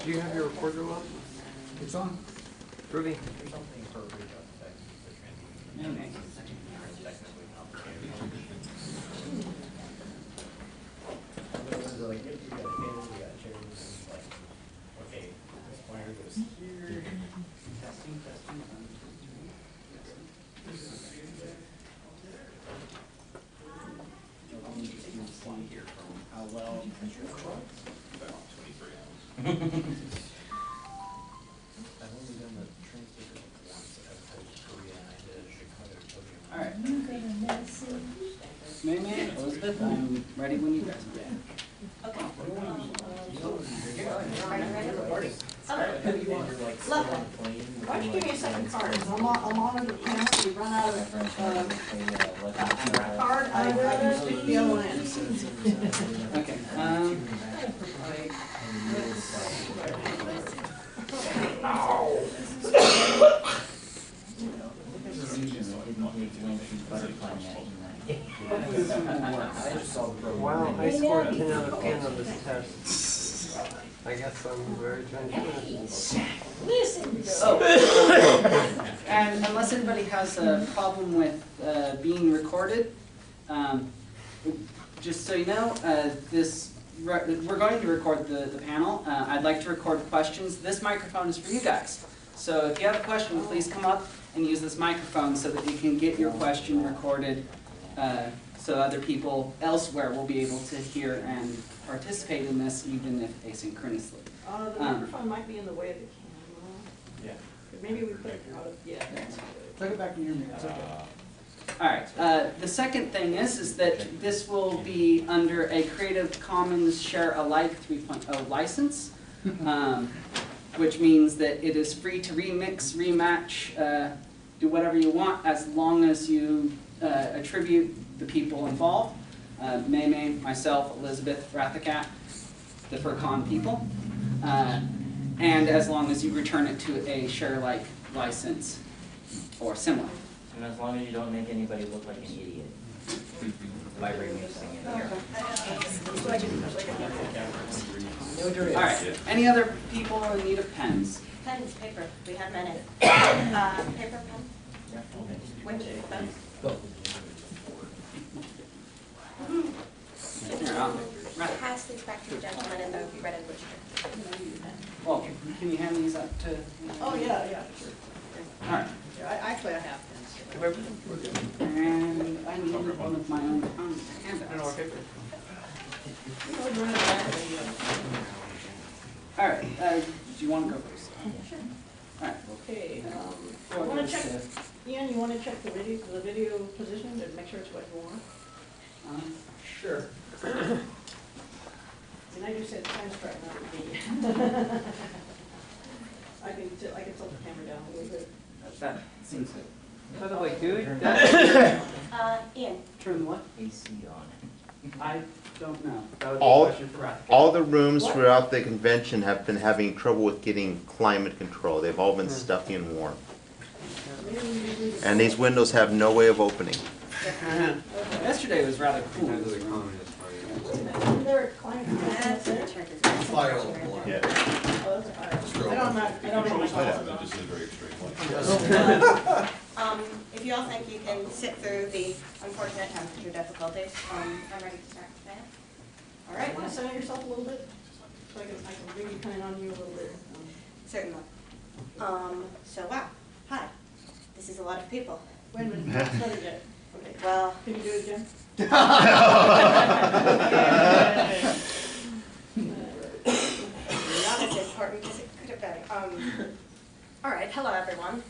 Do you have your recorder on? It's on. Groovy. Alright. May, Elizabeth, I'm ready when you guys are. Okay. Lovely. Why don't you give me a second card? I'm on the panel. We run out of card. I can stick the other one in. Okay. Wow, I scored 10 out of 10 on this test. I guess I'm very transparent. Oh, and unless anybody has a problem with being recorded, just so you know, we're going to record the panel. I'd like to record questions. This microphone is for you guys. So if you have a question, please come up and use this microphone so that you can get your question recorded so other people elsewhere will be able to hear and participate in this, even if asynchronously. The microphone might be in the way of the camera. Yeah. Maybe we put it out of, yeah. Plug it back in your mirror. It's okay. All right. The second thing is that this will be under a Creative Commons Share Alike 3.0 license, which means that it is free to remix, rematch, do whatever you want, as long as you attribute the people involved. May, myself, Elizabeth, Rathikat, the FurCon people, and as long as you return it to a Share Alike license or similar. And as long as you don't make anybody look like an idiot by remixing it here. All right. Any other people in need of pens? Pens, paper. We have many. Paper, pen? Which? Pass these back to the gentleman in the red and blue shirt. Well, can you hand these up to? Oh, yeah, sure. All right. Actually, I have pens. And I need one of my own handouts. All right. Do you want to go first? Sure. All right. Okay. You want to check, Ian? You want to check the video position to make sure it's what you want? Sure. And I do say the time's correct, not me. I can tilt the camera down a little bit. That seems good. By the way, dude, Ian. Turn what? AC on. I don't know. That would be a All, question for Rathikat. all the rooms throughout the convention have been having trouble with getting climate control. They've all been stuffy and warm. And these windows have no way of opening. Yesterday was rather cool. There are clients. Yeah. I don't know my glasses on. If you all think you can sit through the unfortunate temperature difficulties, I'm ready to start today. All right. Want to center yourself a little bit, so I can bring you kind of on you a little bit. Certainly. So wow. Hi. This is a lot of people. Wait a minute. Not started yet. Okay. Well. Can you do it again? The opposite is important because it could have been. All right. Hello, everyone.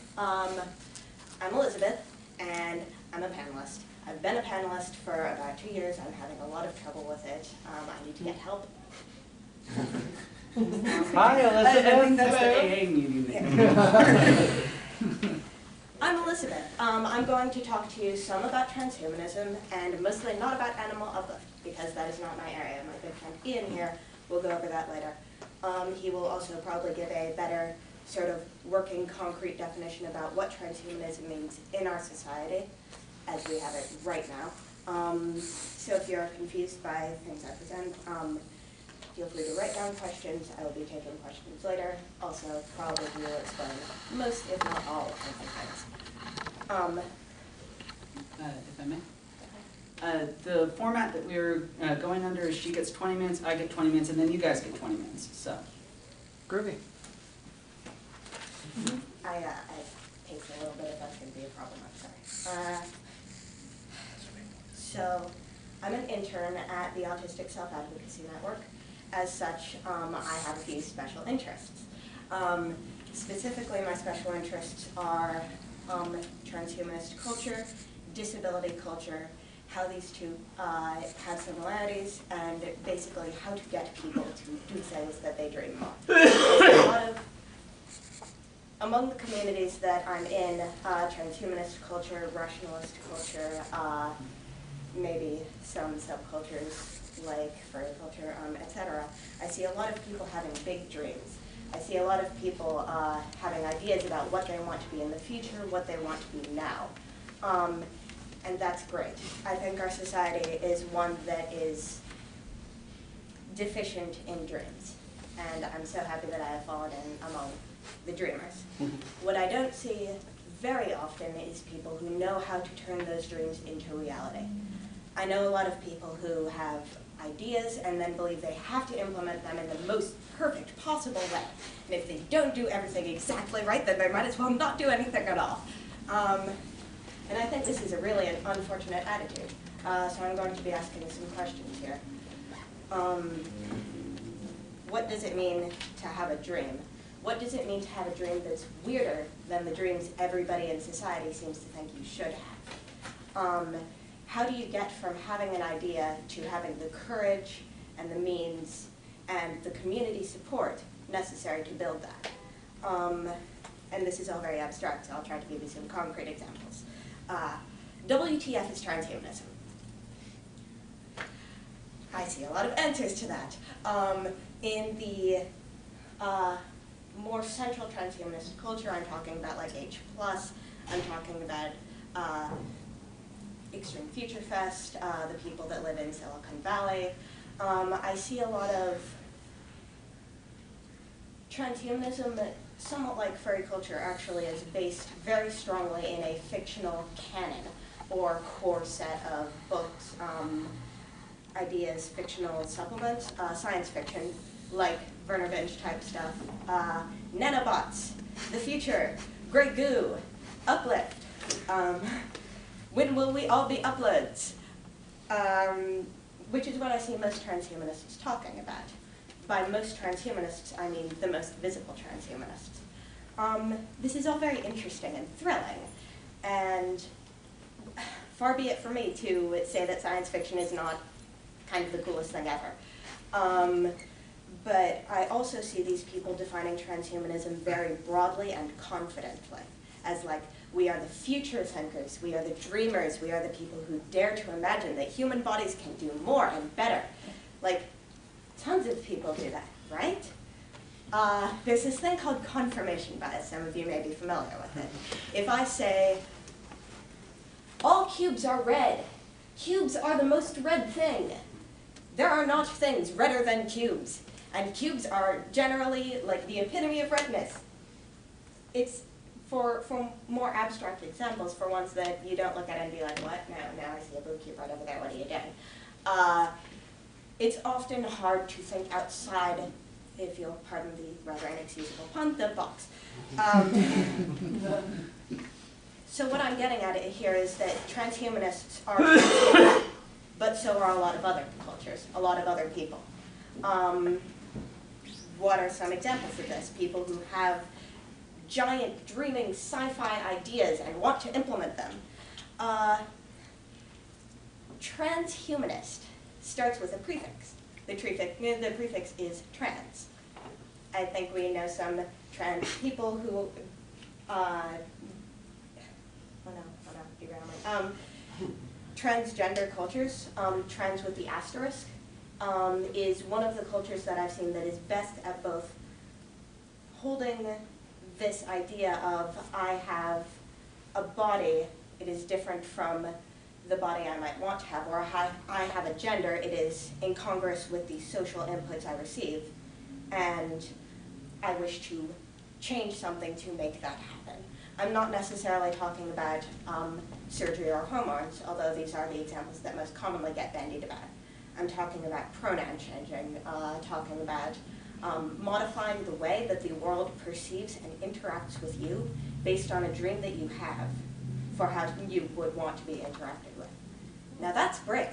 I'm Elizabeth, and I'm a panelist. I've been a panelist for about 2 years. I'm having a lot of trouble with it. I need to get help. Hi, Elizabeth. I think that's the AA meeting. I'm Elizabeth. I'm going to talk to you some about transhumanism and mostly not about animal uplift because that is not my area. My good friend Ian here will go over that later. He will also probably give a better sort of working concrete definition about what transhumanism means in our society as we have it right now. So if you're confused by things I present, Feel free to write down questions. I will be taking questions later. Also, probably will explain most, if not all, of the things. If I may. The format that we're going under is she gets 20 minutes, I get 20 minutes, and then you guys get 20 minutes. So, Groovy. I paced a little bit if that's going to be a problem. I'm sorry. So, I'm an intern at the Autistic Self-Advocacy Network. As such, I have a few special interests. Specifically, my special interests are transhumanist culture, disability culture, how these two have similarities, and basically how to get people to do things that they dream of. Among the communities that I'm in, transhumanist culture, rationalist culture, maybe some subcultures like furry culture, etc. I see a lot of people having big dreams. I see a lot of people having ideas about what they want to be in the future, what they want to be now. And that's great. I think our society is one that is deficient in dreams. And I'm so happy that I have fallen in among the dreamers. What I don't see very often is people who know how to turn those dreams into reality. I know a lot of people who have ideas and then believe they have to implement them in the most perfect possible way. And if they don't do everything exactly right, then they might as well not do anything at all. And I think this is a really an unfortunate attitude. So I'm going to be asking some questions here. What does it mean to have a dream? What does it mean to have a dream that's weirder than the dreams everybody in society seems to think you should have? How do you get from having an idea to having the courage and the means and the community support necessary to build that? And this is all very abstract, so I'll try to give you some concrete examples. WTF is transhumanism? I see a lot of answers to that. In the more central transhumanist culture, I'm talking about like H+, I'm talking about Extreme Future Fest, the people that live in Silicon Valley. I see a lot of transhumanism, somewhat like furry culture, actually is based very strongly in a fictional canon or core set of books, ideas, fictional supplements, science fiction, like Werner Vinge type stuff, nanobots, the future, great goo, uplift, when will we all be uploads, which is what I see most transhumanists talking about. By most transhumanists, I mean the most visible transhumanists. This is all very interesting and thrilling, and far be it for me to say that science fiction is not kind of the coolest thing ever. But I also see these people defining transhumanism very broadly and confidently, as like, we are the future thinkers, we are the dreamers, we are the people who dare to imagine that human bodies can do more and better. Like, tons of people do that, right? There's this thing called confirmation bias. Some of you may be familiar with it. If I say, all cubes are red, cubes are the most red thing. There are not things redder than cubes. And cubes are generally like the epitome of redness. It's for more abstract examples, for ones that you don't look at and be like, what? No, I see a blue cube right over there, what are you doing? It's often hard to think outside, if you'll pardon the rather inexcusable pun, the box. So what I'm getting at it here is that transhumanists are, but so are a lot of other cultures, a lot of other people. What are some examples of this? People who have giant dreaming sci-fi ideas and want to implement them. Transhumanist starts with a prefix. The prefix is trans. I think we know some trans people who, transgender cultures, trans with the asterisk, is one of the cultures that I've seen that is best at both holding this idea of I have a body, it is different from the body I might want to have, or I have a gender, it is incongruous with the social inputs I receive, and I wish to change something to make that happen. I'm not necessarily talking about surgery or hormones, although these are the examples that most commonly get bandied about. I'm talking about pronoun changing, talking about modifying the way that the world perceives and interacts with you based on a dream that you have for how you would want to be interacted with. Now that's brave.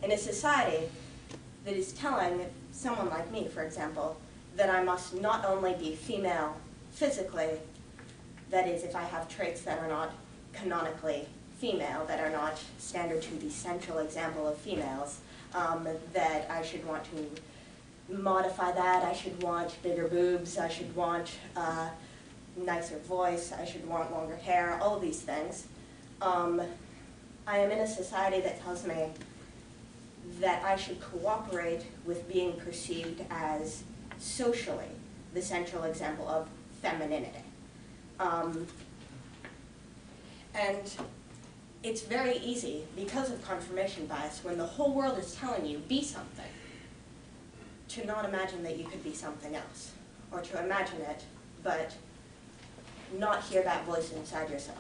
In a society that is telling someone like me, for example, that I must not only be female physically, that is, if I have traits that are not canonically female, that are not standard to the central example of females, that I should want to modify that, I should want bigger boobs, I should want nicer voice, I should want longer hair, all of these things. I am in a society that tells me that I should cooperate with being perceived as socially the central example of femininity. And it's very easy, because of confirmation bias, when the whole world is telling you, be something, to not imagine that you could be something else, or to imagine it, but not hear that voice inside yourself,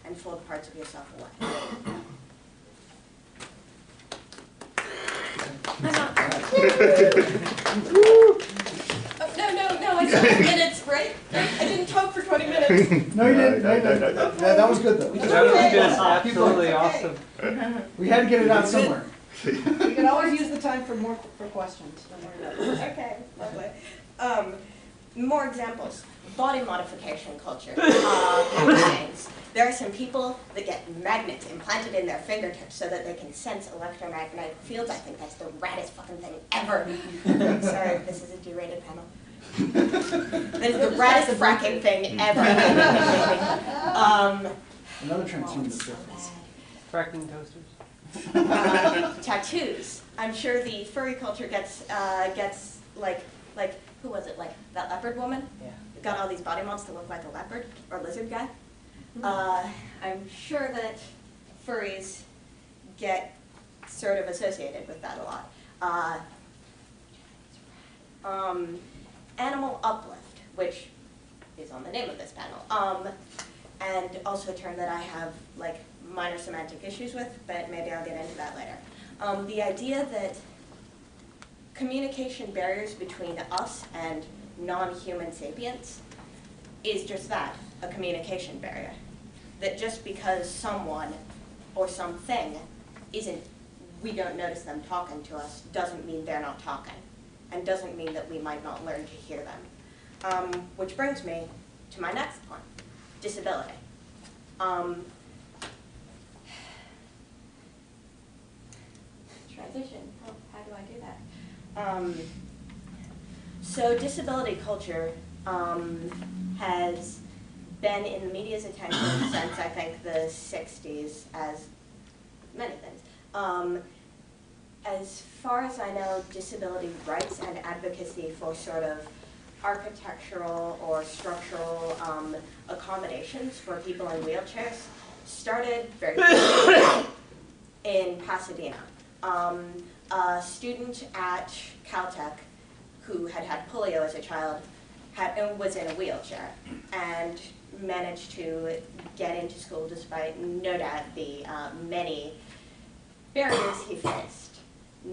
and fold parts of yourself away. I'm not. No, I still have minutes, right? I didn't talk for 20 minutes. No, you didn't. No. That was good, though. That was good, absolutely awesome. We had to get it out somewhere. You can always use the time for questions. Don't worry about it. Okay, lovely. More examples. Body modification culture. Things. There are some people that get magnets implanted in their fingertips so that they can sense electromagnetic fields. I think that's the raddest fucking thing ever. Sorry, this is a G-rated panel. This is the raddest fracking thing ever. Another transhumanist difference. Fracking toasters. Tattoos. I'm sure the furry culture gets like who was it, like that leopard woman? Yeah. Got all these body molds to look like a leopard or lizard guy. I'm sure that furries get sort of associated with that a lot. Animal uplift, which is on the name of this panel, and also a term that I have like minor semantic issues with, but maybe I'll get into that later. The idea that communication barriers between us and non-human sapients is just that, a communication barrier. That just because someone or something we don't notice them talking to us, doesn't mean they're not talking, and doesn't mean that we might not learn to hear them. Which brings me to my next point, disability. Transition, how do I do that? So disability culture has been in the media's attention since, I think, the 60s, as many things. As far as I know, disability rights and advocacy for sort of architectural or structural accommodations for people in wheelchairs started very quickly in Pasadena. A student at Caltech who had had polio as a child was in a wheelchair and managed to get into school despite, no doubt, the many barriers he faced,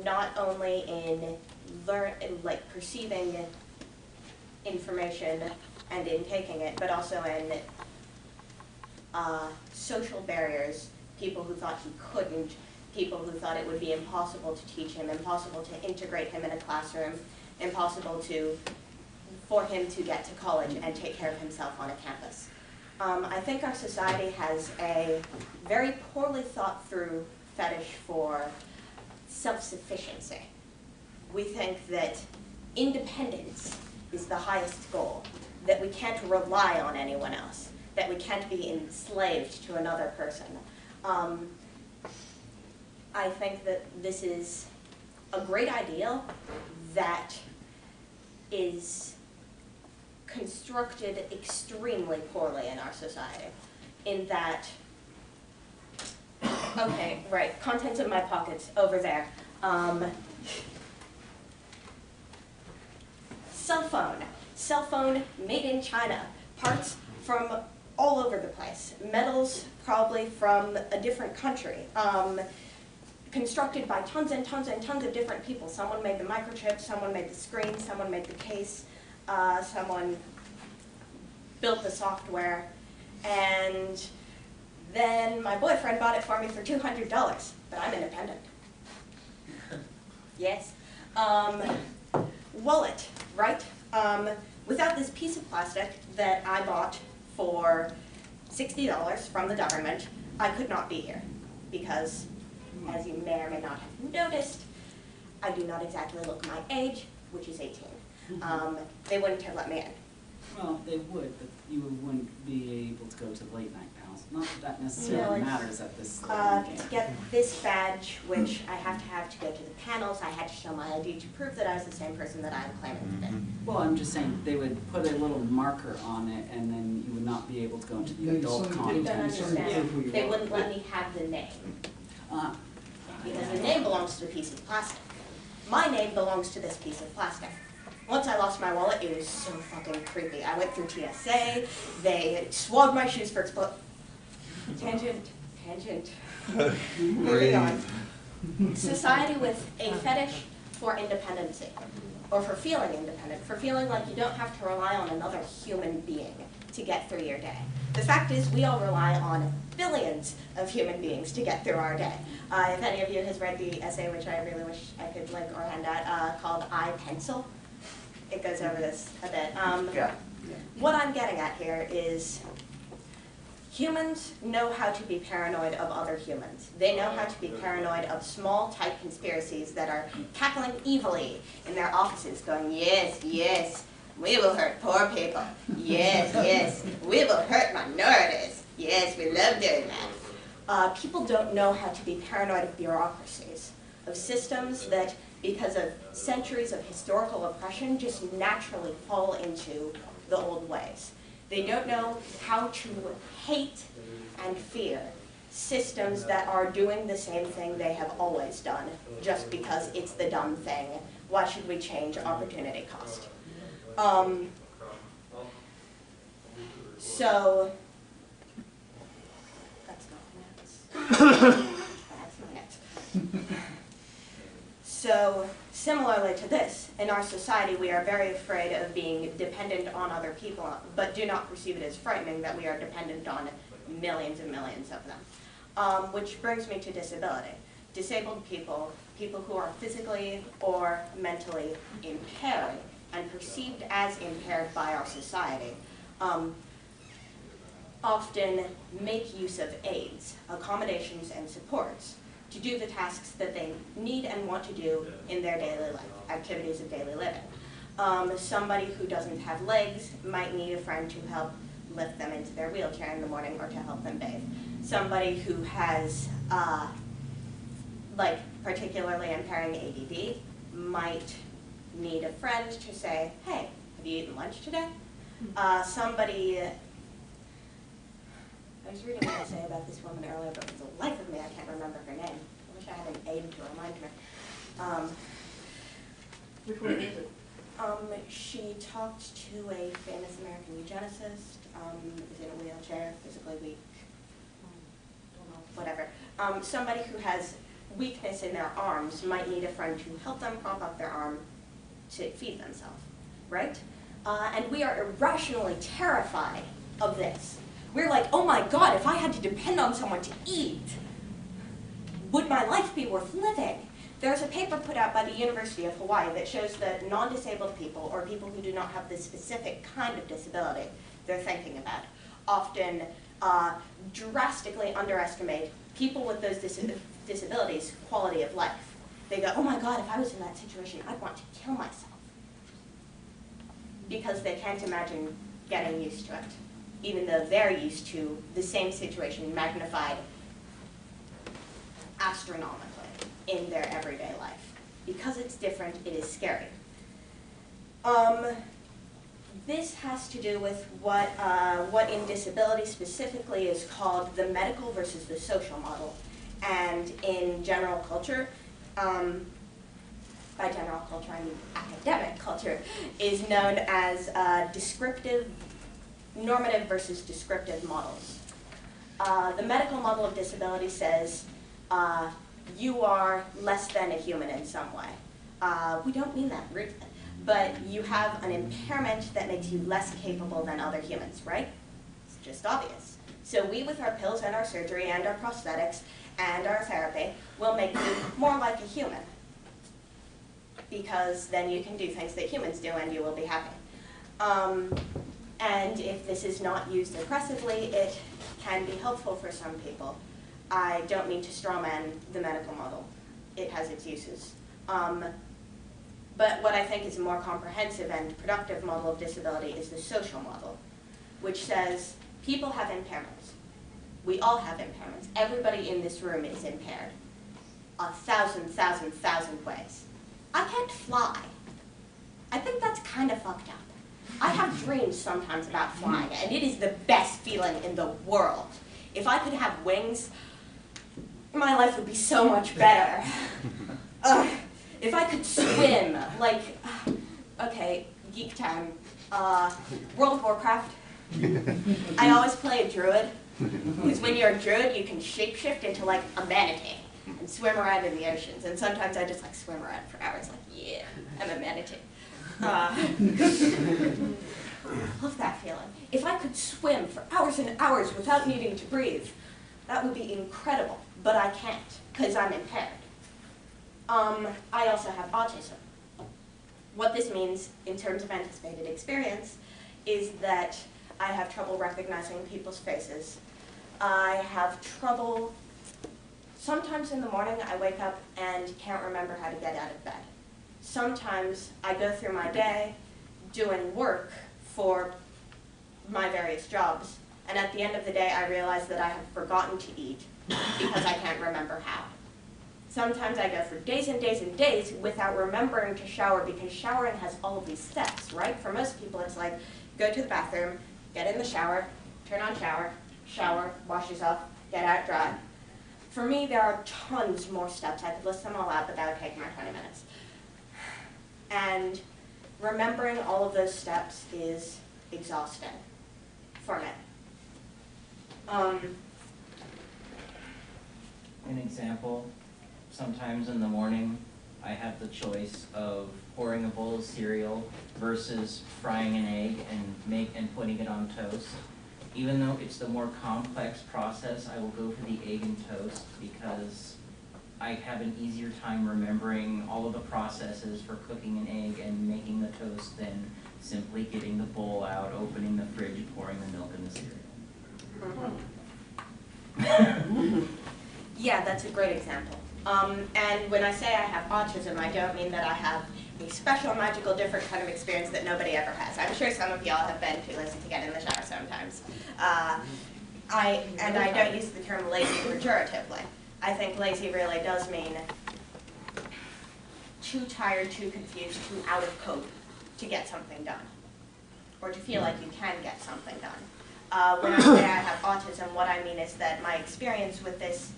not only in perceiving information and in taking it, but also in social barriers, people who thought he couldn't, people who thought it would be impossible to teach him, impossible to integrate him in a classroom, impossible for him to get to college and take care of himself on a campus. I think our society has a very poorly thought through fetish for self-sufficiency. We think that independence is the highest goal, that we can't rely on anyone else, that we can't be enslaved to another person. I think that this is a great ideal that is constructed extremely poorly in our society, in that Okay, right, contents of my pockets, over there. Cell phone made in China, parts from all over the place, metals probably from a different country, constructed by tons and tons and tons of different people. Someone made the microchip, someone made the screen, someone made the case, someone built the software, and then my boyfriend bought it for me for $200, but I'm independent. Yes. Wallet, right? Without this piece of plastic that I bought for $60 from the government, I could not be here. Because, as you may or may not have noticed, I do not exactly look my age, which is 18. They wouldn't have let me in. Well, they would, but you wouldn't be able to go to the late night panels. Not that that necessarily No, matters at this stage. To get this badge, which I have to go to the panels, I had to show my ID to prove that I was the same person that I'm claiming to be. Well, I'm just saying, they would put a little marker on it, and then you would not be able to go into Yeah, the you adult still need You don't content. understand. who you They are. wouldn't let me have the name, because the name belongs to the piece of plastic. My name belongs to this piece of plastic. Once I lost my wallet, it was so fucking creepy. I went through TSA, they swabbed my shoes for Tangent. Moving on. Society with a fetish for independency, or for feeling independent, for feeling like you don't have to rely on another human being to get through your day. The fact is, we all rely on billions of human beings to get through our day. If any of you has read the essay, which I really wish I could link or hand out, called I, Pencil, it goes over this a bit. What I'm getting at here is humans know how to be paranoid of other humans. They know how to be paranoid of small, tight conspiracies that are cackling evilly in their offices, going, yes, yes, we will hurt poor people. Yes, yes, we will hurt minorities. Yes, we love doing that. People don't know how to be paranoid of bureaucracies, of systems that, because of centuries of historical oppression, just naturally fall into the old ways. They don't know how to hate and fear systems that are doing the same thing they have always done, just because it's the dumb thing. Why should we change opportunity cost? So, that's not next. That's not it. So, similarly to this, in our society we are very afraid of being dependent on other people, but do not perceive it as frightening that we are dependent on millions and millions of them. Which brings me to disability. Disabled people, people who are physically or mentally impaired and perceived as impaired by our society, often make use of aids, accommodations, and supports to do the tasks that they need and want to do in their daily life, activities of daily living. Somebody who doesn't have legs might need a friend to help lift them into their wheelchair in the morning or to help them bathe. Somebody who has, like, particularly impairing ADD might need a friend to say, hey, have you eaten lunch today? Somebody, I was reading an essay about this woman earlier, but for the life of me, I can't remember her name. I wish I had an aid to remind me. Which one is it? She talked to a famous American eugenicist, is in a wheelchair, physically weak, don't know, whatever. Somebody who has weakness in their arms might need a friend to help them prop up their arm to feed themselves, right? And we are irrationally terrified of this. We're like, oh my God, if I had to depend on someone to eat, would my life be worth living? There's a paper put out by the University of Hawaii that shows that non-disabled people, or people who do not have the specific kind of disability they're thinking about, often drastically underestimate people with those disabilities' quality of life. They go, oh my God, if I was in that situation, I'd want to kill myself. Because they can't imagine getting used to it, even though they're used to the same situation magnified astronomically in their everyday life. Because it's different, it is scary. This has to do with what in disability specifically is called the medical versus the social model. and in general culture, by general culture I mean academic culture, is known as descriptive, normative versus descriptive models. The medical model of disability says you are less than a human in some way. We don't mean that rudely, but you have an impairment that makes you less capable than other humans, right? It's just obvious. So we, with our pills and our surgery and our prosthetics and our therapy, will make you more like a human, because then you can do things that humans do and you will be happy. And if this is not used aggressively, it can be helpful for some people. I don't mean to strawman the medical model. It has its uses. But what I think is a more comprehensive and productive model of disability is the social model, which says people have impairments. We all have impairments. Everybody in this room is impaired 1,000 ways. I can't fly. I think that's kind of fucked up. I have dreams sometimes about flying, and it is the best feeling in the world. If I could have wings, my life would be so much better. If I could swim, like, okay, geek time, World of Warcraft. I always play a druid, because when you're a druid, you can shapeshift into like a manatee and swim around in the oceans. And sometimes I just like swim around for hours, like, yeah, I'm a manatee. Love that feeling. If I could swim for hours and hours without needing to breathe, that would be incredible, but I can't, because I'm impaired. I also have autism. What this means in terms of anticipated experience is that I have trouble recognizing people's faces. I have trouble, sometimes in the morning I wake up and can't remember how to get out of bed. Sometimes I go through my day doing work for my various jobs, and at the end of the day I realize that I have forgotten to eat because I can't remember how. Sometimes I go for days and days and days without remembering to shower, because showering has all of these steps, right? For most people it's like, go to the bathroom, get in the shower, turn on shower, wash yourself, get out dry. For me, there are tons more steps. I could list them all out, but that would take my 20 minutes. And remembering all of those steps is exhausting for me. An example, sometimes in the morning, I have the choice of pouring a bowl of cereal versus frying an egg and putting it on toast. Even though it's the more complex process, I will go for the egg and toast because I have an easier time remembering all of the processes for cooking an egg and making the toast than simply getting the bowl out, opening the fridge, pouring the milk in the cereal. Yeah, that's a great example. And when I say I have autism, I don't mean that I have a special, magical, different kind of experience that nobody ever has. I'm sure some of y'all have been too lazy to get in the shower sometimes. I don't use the term lazy pejoratively. I think lazy really does mean too tired, too confused, too out of cope to get something done, or to feel like you can get something done. When I say I have autism, what I mean is that my experience with this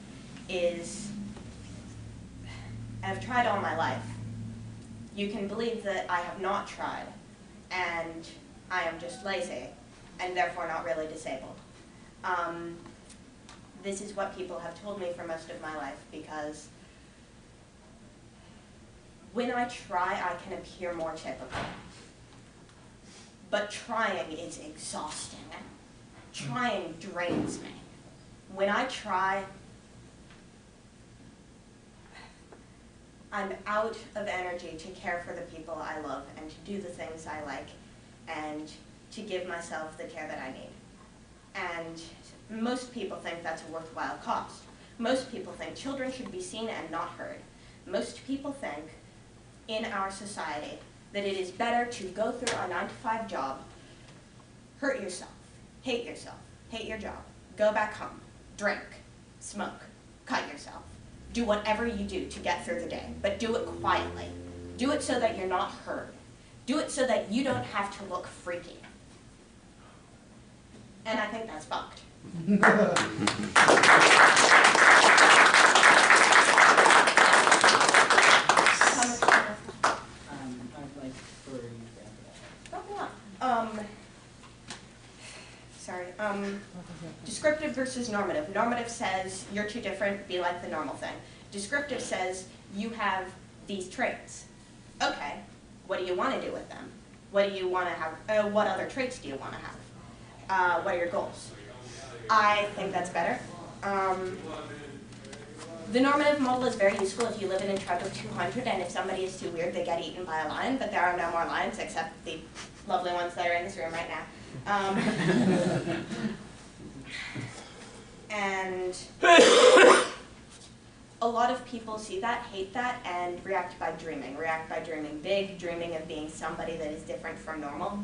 is, I've tried all my life. You can believe that I have not tried, and I am just lazy, and therefore not really disabled. This is what people have told me for most of my life, because when I try, I can appear more typical. But trying is exhausting. Trying drains me. When I try, I'm out of energy to care for the people I love and to do the things I like and to give myself the care that I need. And most people think that's a worthwhile cost. Most people think children should be seen and not heard. Most people think in our society that it is better to go through a 9-to-5 job, hurt yourself, hate your job, go back home, drink, smoke, cut yourself. Do whatever you do to get through the day, but do it quietly. Do it so that you're not heard. Do it so that you don't have to look freaky. And I think that's fucked. descriptive versus normative. Normative says you're too different, be like the normal thing. Descriptive says you have these traits. Okay, what do you want to do with them? What do you want to have? What other traits do you want to have? What are your goals? I think that's better. The normative model is very useful if you live in a tribe of 200, and if somebody is too weird, they get eaten by a lion, but there are no more lions except the lovely ones that are in this room right now. And a lot of people see that, hate that, and react by dreaming. React by dreaming big, dreaming of being somebody that is different from normal.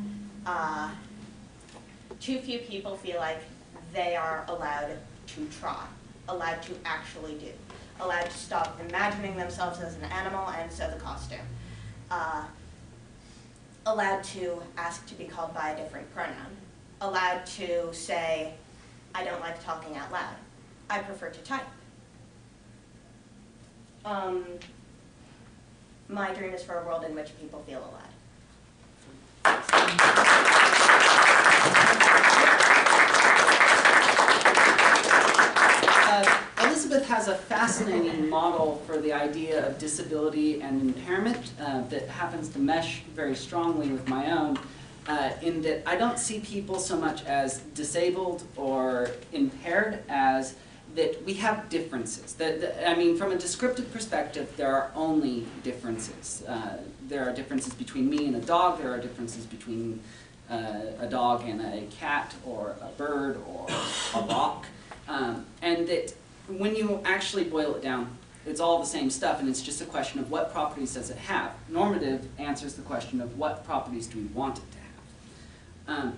Too few people feel like they are allowed to try, allowed to actually do, allowed to stop imagining themselves as an animal and sew the costume, allowed to ask to be called by a different pronoun, allowed to say, I don't like talking out loud, I prefer to type. My dream is for a world in which people feel allowed. Elizabeth has a fascinating model for the idea of disability and impairment that happens to mesh very strongly with my own, in that I don't see people so much as disabled or impaired as that we have differences. I mean, from a descriptive perspective, there are only differences. There are differences between me and a dog, there are differences between a dog and a cat, or a bird, or a rock. And that when you actually boil it down, it's all the same stuff, and it's just a question of what properties does it have. Normative answers the question of what properties do we want it to have.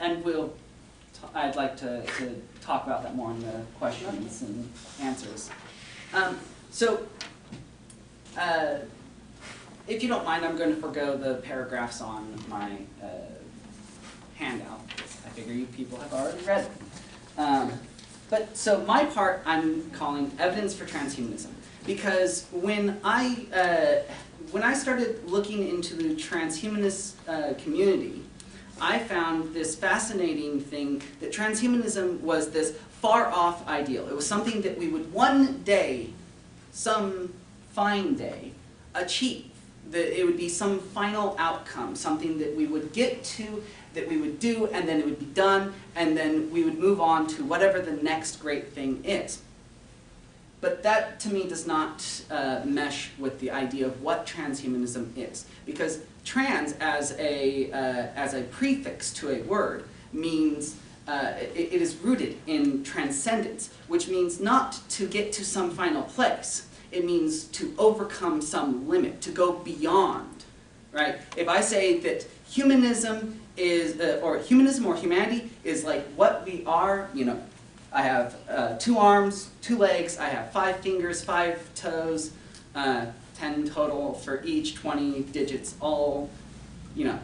And I'd like to talk about that more in the questions and answers. If you don't mind, I'm going to forego the paragraphs on my handout, because I figure you people have already read them. So my part I'm calling evidence for transhumanism, because when I started looking into the transhumanist community, I found this fascinating thing that transhumanism was this far-off ideal. It was something that we would one day, some fine day, achieve. That it would be some final outcome, something that we would get to, that we would do, and then it would be done, and then we would move on to whatever the next great thing is. But that, to me, does not mesh with the idea of what transhumanism is. Because trans, as a prefix to a word, means it is rooted in transcendence, which means not to get to some final place. It means to overcome some limit, to go beyond, right? If I say that humanism is, or humanism or humanity is like what we are, you know, I have 2 arms, 2 legs, I have 5 fingers, 5 toes, 10 total for each, 20 digits, all, you know,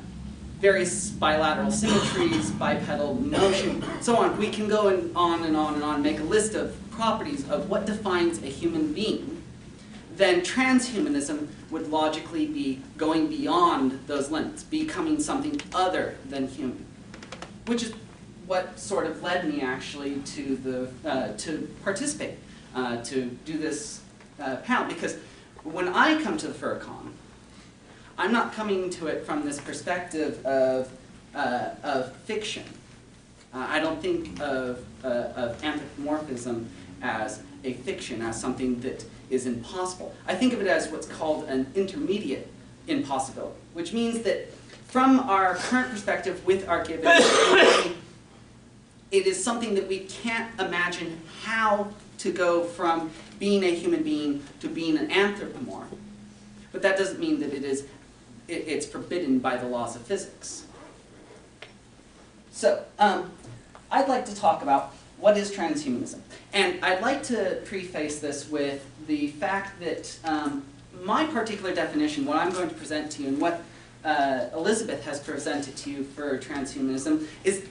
various bilateral symmetries, bipedal motion, so on. We can go on and on and on, make a list of properties of what defines a human being. Then transhumanism would logically be going beyond those limits, becoming something other than human, which is what sort of led me actually to to participate, to do this panel. Because when I come to the FurCon, I'm not coming to it from this perspective of fiction. I don't think of anthropomorphism as a fiction, as something that is impossible. I think of it as what's called an intermediate impossibility, which means that from our current perspective with our given reality, it is something that we can't imagine how to go from being a human being to being an anthropomorph. But that doesn't mean that it's forbidden by the laws of physics. So, I'd like to talk about what is transhumanism. And I'd like to preface this with the fact that my particular definition, what I'm going to present to you, and what Elizabeth has presented to you for transhumanism, is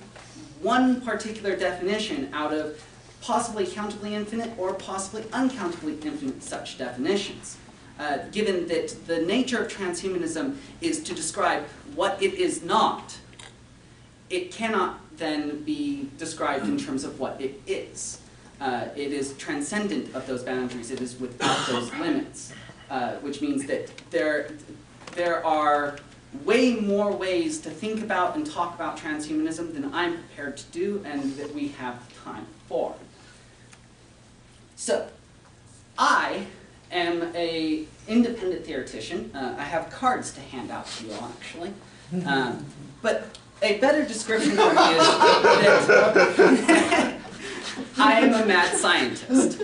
one particular definition out of possibly countably infinite or possibly uncountably infinite such definitions. Given that the nature of transhumanism is to describe what it is not, it cannot then be described in terms of what it is. It is transcendent of those boundaries. It is without those limits, which means that there are way more ways to think about and talk about transhumanism than I'm prepared to do and that we have time for. So, I am an independent theoretician. I have cards to hand out to you all, actually. But a better description for me is that I am a mad scientist.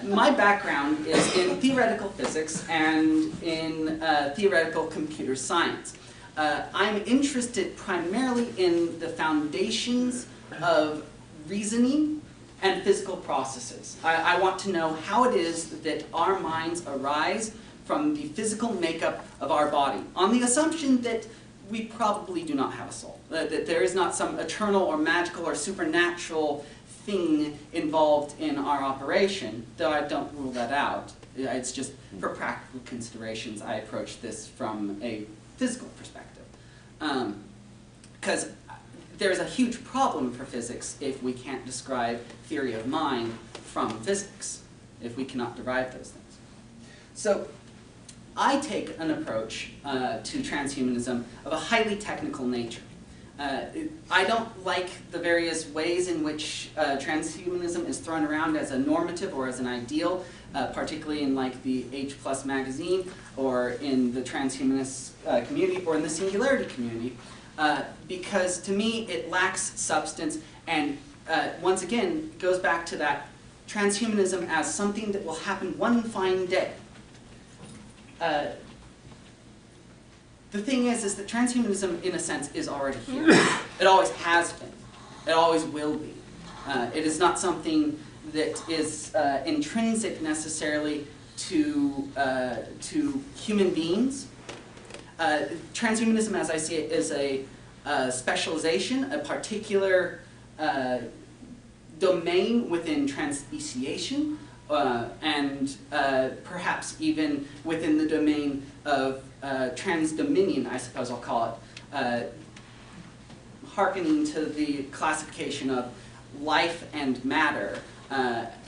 My background is in theoretical physics and in theoretical computer science. I'm interested primarily in the foundations of reasoning and physical processes. I want to know how it is that our minds arise from the physical makeup of our body, on the assumption that we probably do not have a soul, that there is not some eternal or magical or supernatural thing involved in our operation, though I don't rule that out. It's just for practical considerations I approach this from a physical perspective. Because there's a huge problem for physics if we can't describe theory of mind from physics, if we cannot derive those things. So I take an approach to transhumanism of a highly technical nature. I don't like the various ways in which transhumanism is thrown around as a normative or as an ideal, particularly in like the H+ magazine or in the transhumanist community or in the singularity community, because to me it lacks substance and once again goes back to that transhumanism as something that will happen one fine day. The thing is that transhumanism, in a sense, is already here. It always has been. It always will be. It is not something that is intrinsic necessarily to human beings. Transhumanism, as I see it, is a specialization, a particular domain within transspeciation, and perhaps even within the domain of transdominion, I suppose I'll call it, hearkening to the classification of life and matter,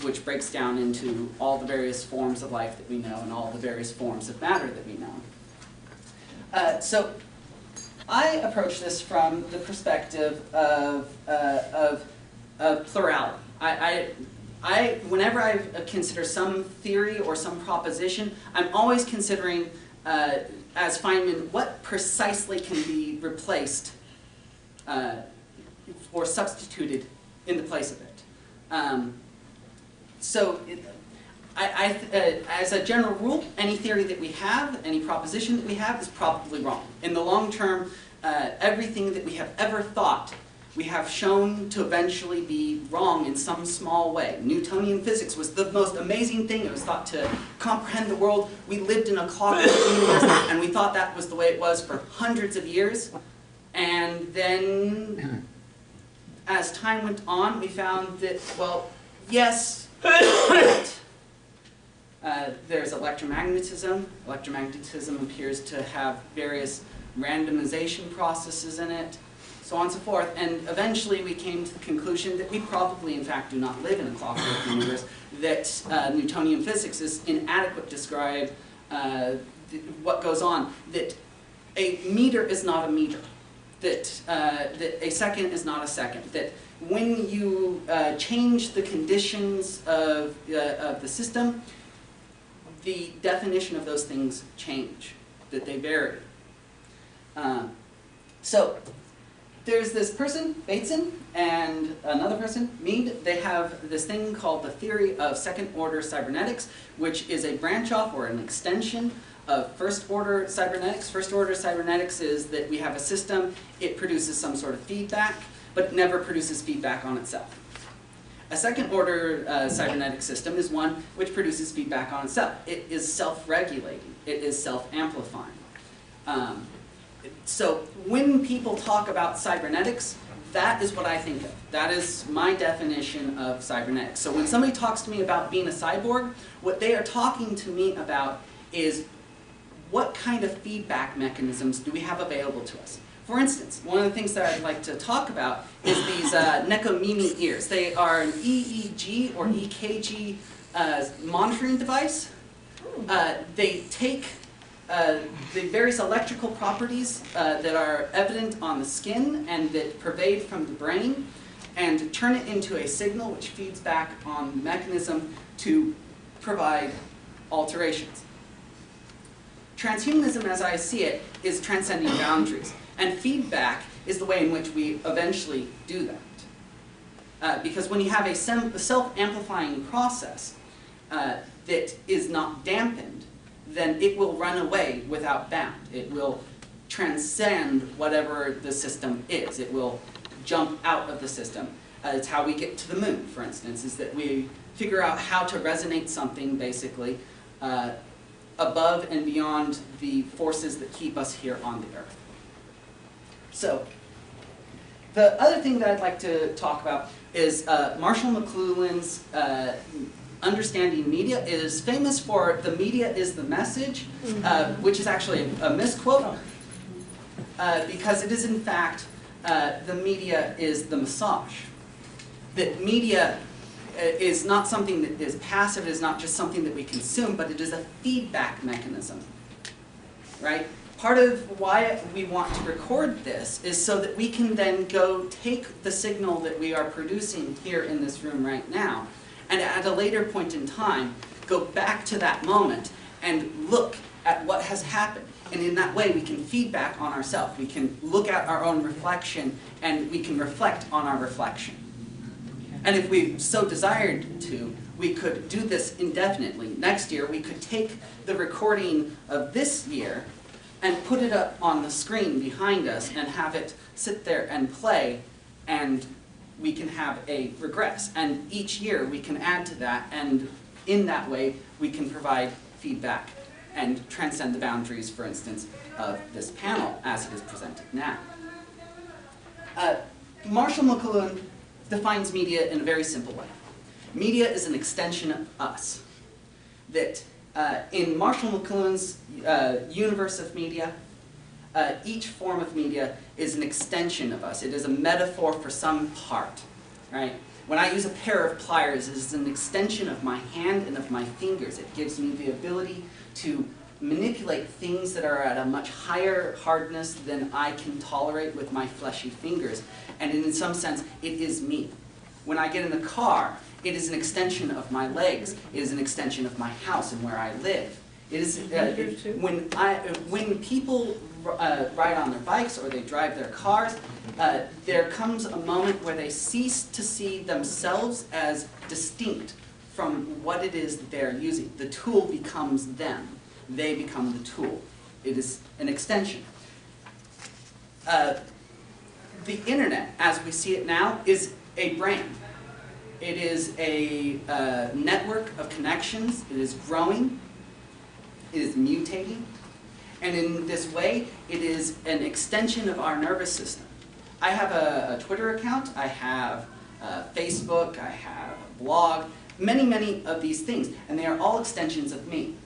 which breaks down into all the various forms of life that we know and all the various forms of matter that we know. So I approach this from the perspective of plurality. Whenever I consider some theory or some proposition, I'm always considering, as Feynman, what precisely can be replaced or substituted in the place of it. As a general rule, any theory that we have, any proposition that we have is probably wrong. In the long term, everything that we have ever thought we have shown to eventually be wrong in some small way. Newtonian physics was the most amazing thing. It was thought to comprehend the world. We lived in a clockwork universe, and we thought that was the way it was for hundreds of years. And then, as time went on, we found that, well, yes, but there's electromagnetism. Electromagnetism appears to have various randomization processes in it, so on and so forth, and eventually we came to the conclusion that we probably, in fact, do not live in a clockwork universe, that Newtonian physics is inadequate to describe what goes on, that a meter is not a meter, that a second is not a second, that when you change the conditions of the system, the definition of those things change, that they vary. So there's this person, Bateson, and another person, Mead. They have this thing called the theory of second-order cybernetics, which is a branch-off or an extension of first-order cybernetics. First-order cybernetics is that we have a system, it produces some sort of feedback, but it never produces feedback on itself. A second-order cybernetic system is one which produces feedback on itself. It is self-regulating. It is self-amplifying. So when people talk about cybernetics, that is what I think of. That is my definition of cybernetics. So when somebody talks to me about being a cyborg, what they are talking to me about is what kind of feedback mechanisms do we have available to us? For instance, one of the things that I'd like to talk about is these Nekomimi ears. They are an EEG or EKG monitoring device. They take the various electrical properties that are evident on the skin and that pervade from the brain and turn it into a signal which feeds back on the mechanism to provide alterations. Transhumanism, as I see it, is transcending boundaries, and feedback is the way in which we eventually do that. Because when you have a self-amplifying process that is not dampened, then it will run away without bound. It will transcend whatever the system is. It will jump out of the system. It's how we get to the moon, for instance, is that we figure out how to resonate something, basically, above and beyond the forces that keep us here on the Earth. So, the other thing that I'd like to talk about is Marshall McLuhan's Understanding Media. It is famous for "the media is the message," which is actually a misquote, because it is in fact, the media is the massage. That media is not something that is passive, it is not just something that we consume, but it is a feedback mechanism, right? Part of why we want to record this is so that we can then go take the signal that we are producing here in this room right now, and at a later point in time, go back to that moment and look at what has happened. And in that way, we can feedback on ourselves. We can look at our own reflection, and we can reflect on our reflection. And if we so desired to, we could do this indefinitely. Next year, we could take the recording of this year and put it up on the screen behind us and have it sit there and play, and we can have a regress. And each year, we can add to that, and in that way, we can provide feedback and transcend the boundaries, for instance, of this panel as it is presented now. Marshall McLuhan defines media in a very simple way. Media is an extension of us. That in Marshall McLuhan's universe of media, each form of media is an extension of us. It is a metaphor for some part, right? When I use a pair of pliers, it is an extension of my hand and of my fingers. It gives me the ability to manipulate things that are at a much higher hardness than I can tolerate with my fleshy fingers. And in some sense, it is me. When I get in the car, it is an extension of my legs. It is an extension of my house and where I live. It is when people ride on their bikes or they drive their cars, there comes a moment where they cease to see themselves as distinct from what it is that they're using. The tool becomes them. They become the tool. It is an extension. The internet, as we see it now, is a brand. It is a network of connections. It is growing. It is mutating. And in this way, it is an extension of our nervous system. I have a Twitter account. I have Facebook. I have a blog. Many, many of these things. And they are all extensions of me.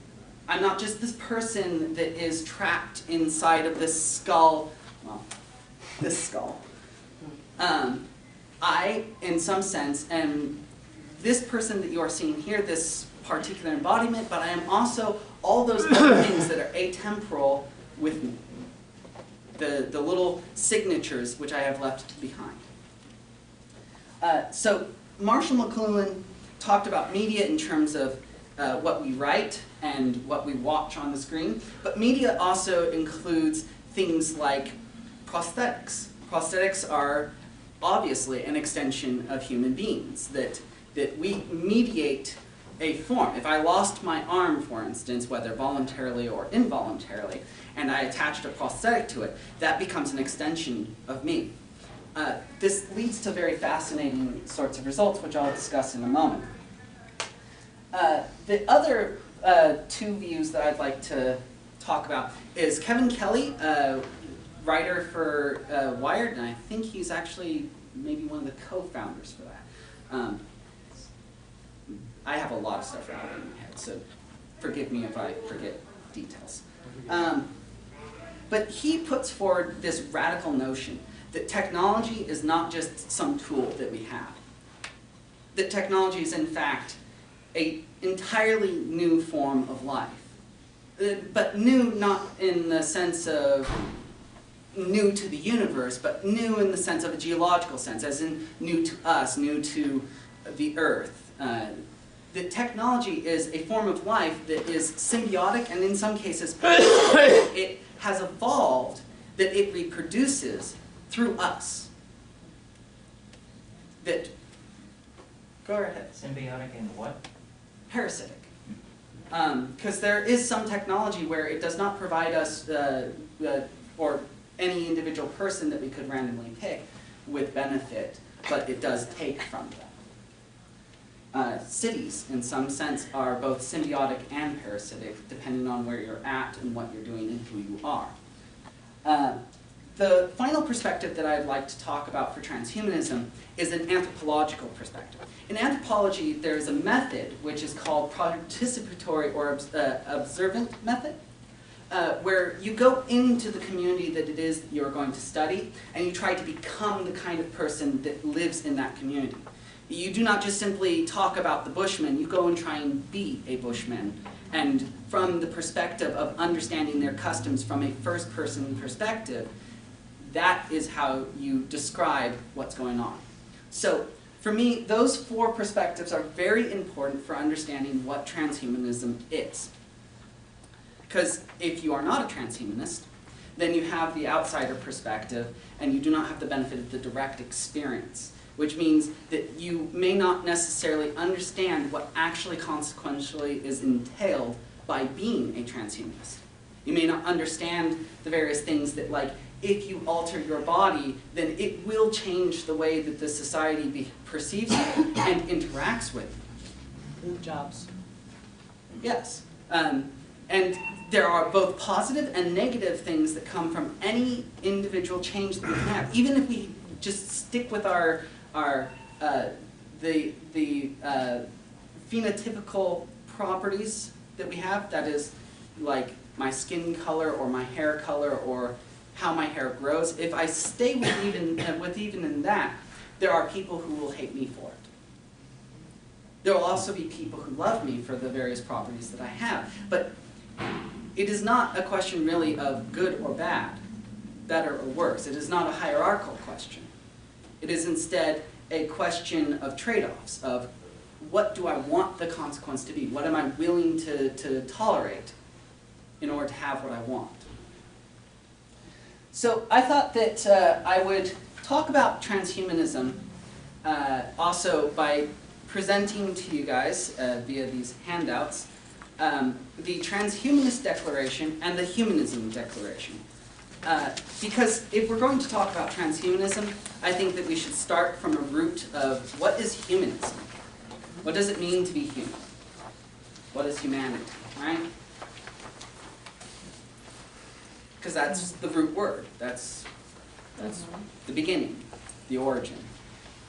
I'm not just this person that is trapped inside of this skull. Well, this skull. I, in some sense, am this person that you are seeing here, this particular embodiment, but I am also all those other things that are atemporal with me. The little signatures which I have left behind. So Marshall McLuhan talked about media in terms of what we write and what we watch on the screen, but media also includes things like prosthetics. Prosthetics are obviously an extension of human beings, that we mediate a form. If I lost my arm, for instance, whether voluntarily or involuntarily, and I attached a prosthetic to it, that becomes an extension of me. This leads to very fascinating sorts of results, which I'll discuss in a moment. The other two views that I'd like to talk about is Kevin Kelly, writer for Wired, and I think he's actually maybe one of the co-founders for that. I have a lot of stuff around in my head, so forgive me if I forget details. But he puts forward this radical notion that technology is not just some tool that we have. That technology is in fact an entirely new form of life. But new not in the sense of new to the universe, but new in the sense of a geological sense, as in new to us, new to the earth. That technology is a form of life that is symbiotic and in some cases it has evolved, that it reproduces through us. That, go ahead. Symbiotic and what? Parasitic. Because there is some technology where it does not provide us, or any individual person that we could randomly pick, with benefit, but it does take from them. Cities, in some sense, are both symbiotic and parasitic, depending on where you're at and what you're doing and who you are. The final perspective that I'd like to talk about for transhumanism is an anthropological perspective. In anthropology, there's a method which is called participatory or observant method, where you go into the community that it is you're going to study, and you try to become the kind of person that lives in that community. You do not just simply talk about the Bushmen, you go and try and be a Bushman. And from the perspective of understanding their customs from a first-person perspective, that is how you describe what's going on. So, for me, those four perspectives are very important for understanding what transhumanism is. Because if you are not a transhumanist, then you have the outsider perspective, and you do not have the benefit of the direct experience, which means that you may not necessarily understand what actually consequentially is entailed by being a transhumanist. You may not understand the various things that, like, if you alter your body, then it will change the way that the society perceives you and interacts with you. Jobs. Yes. And there are both positive and negative things that come from any individual change that we have. Even if we just stick with our phenotypical properties that we have, that is, like my skin color or my hair color or how my hair grows, if I stay with even in that, there are people who will hate me for it. There will also be people who love me for the various properties that I have. But it is not a question really of good or bad, better or worse. It is not a hierarchical question. It is instead a question of trade-offs, of what do I want the consequence to be? What am I willing to tolerate in order to have what I want? So I thought that I would talk about transhumanism also by presenting to you guys via these handouts the Transhumanist Declaration and the Humanism Declaration. Because if we're going to talk about transhumanism, I think that we should start from a root of what is humanism? What does it mean to be human? What is humanity, right? Because that's the root word. That's the beginning, the origin.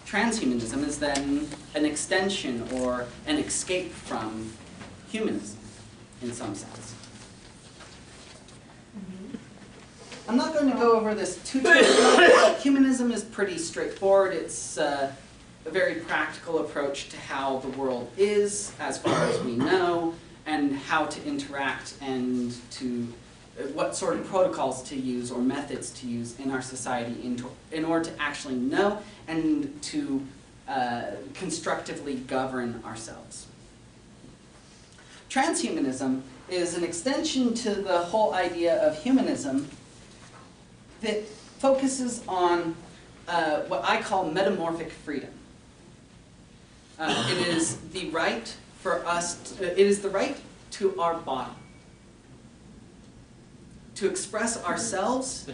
Transhumanism is then an extension or an escape from humanism, in some sense. I'm not going to go over this too much. Humanism is pretty straightforward. It's a very practical approach to how the world is, as far as we know, and how to interact and to what sort of protocols to use or methods to use in our society in order to actually know and to constructively govern ourselves. Transhumanism is an extension to the whole idea of humanism that focuses on what I call metamorphic freedom. It is the right for us, it is the right to our body, to express ourselves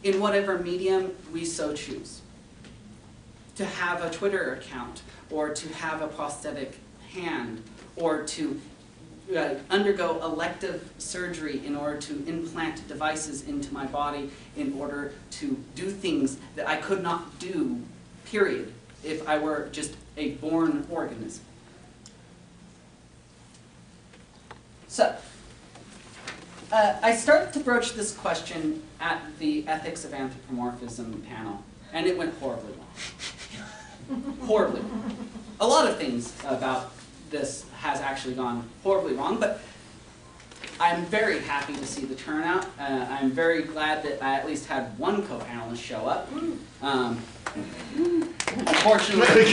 in whatever medium we so choose. To have a Twitter account, or to have a prosthetic hand, or to undergo elective surgery in order to implant devices into my body in order to do things that I could not do, period, if I were just a born organism. So, I started to broach this question at the Ethics of Anthropomorphism panel, and it went horribly wrong. Horribly wrong. A lot of things about this has actually gone horribly wrong, but I'm very happy to see the turnout. I'm very glad that I at least had one co-panelist show up. Unfortunately,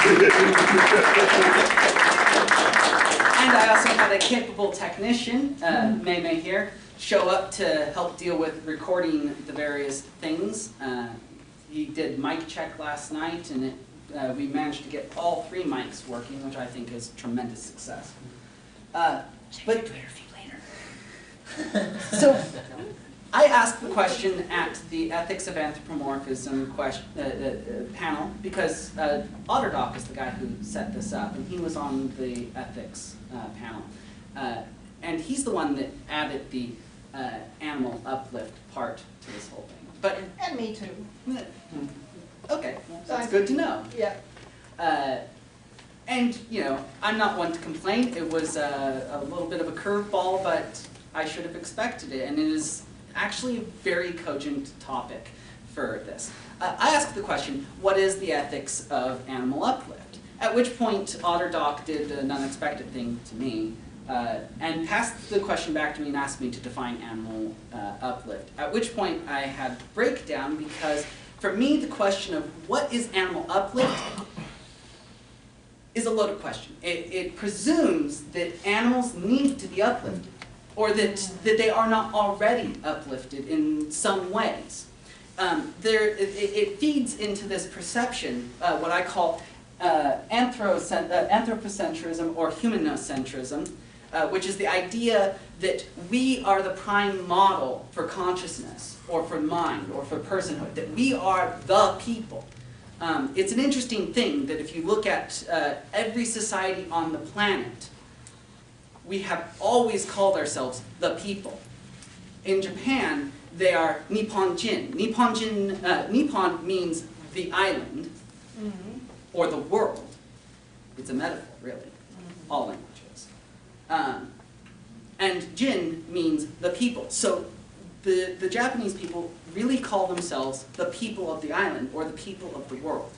and I also had a capable technician, May here, show up to help deal with recording the various things. He did mic check last night, and we managed to get all 3 mics working, which I think is tremendous success. But so I asked the question at the Ethics of Anthropomorphism panel because Otterdock is the guy who set this up, and he was on the ethics panel. And he's the one that added the animal uplift part to this whole thing. But And me too. okay, well, that's good to know. Yeah. And, you know, I'm not one to complain. It was a little bit of a curveball, but I should have expected it. And it is actually a very cogent topic for this. I asked the question, what is the ethics of animal uplift? At which point, Otterdock did an unexpected thing to me and passed the question back to me and asked me to define animal uplift. At which point, I had to break down because for me, the question of what is animal uplift is a loaded question. It presumes that animals need to be uplifted, or that they are not already uplifted in some ways. It feeds into this perception, what I call anthropocentrism or humanocentrism, which is the idea that we are the prime model for consciousness, or for mind, or for personhood, that we are the people. It's an interesting thing that if you look at every society on the planet, we have always called ourselves the people. In Japan, they are Nipponjin. Nippon means the island, or the world. It's a metaphor, really, all languages. And Jin means the people. So the Japanese people really call themselves the people of the island, or the people of the world.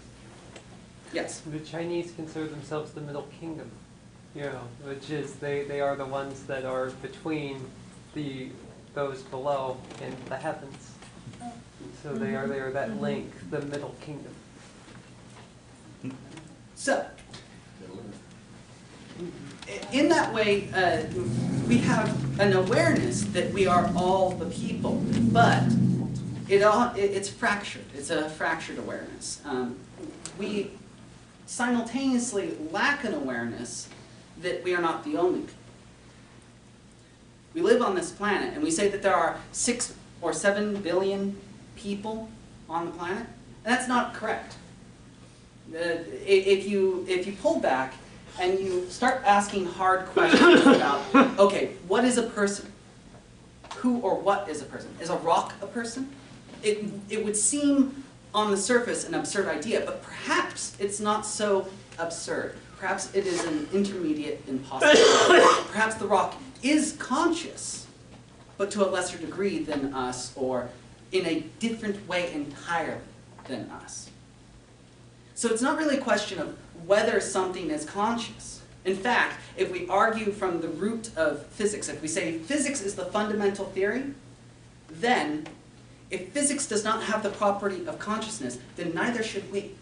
Yes? The Chinese consider themselves the Middle Kingdom, you know, which is they are the ones that are between those below and the heavens. So they are that link, the Middle Kingdom. So, in that way, we have an awareness that we are all the people, but it's fractured. It's a fractured awareness. We simultaneously lack an awareness that we are not the only people. We live on this planet, and we say that there are 6 or 7 billion people on the planet, and that's not correct. If you pull back and you start asking hard questions about, okay, what is a person? Who or what is a person? Is a rock a person? It would seem on the surface an absurd idea, but perhaps it's not so absurd. Perhaps it is an intermediate impossibility. Perhaps the rock is conscious, but to a lesser degree than us, or in a different way entirely than us. So it's not really a question of whether something is conscious. In fact, if we argue from the root of physics, if we say physics is the fundamental theory, then if physics does not have the property of consciousness, then neither should we.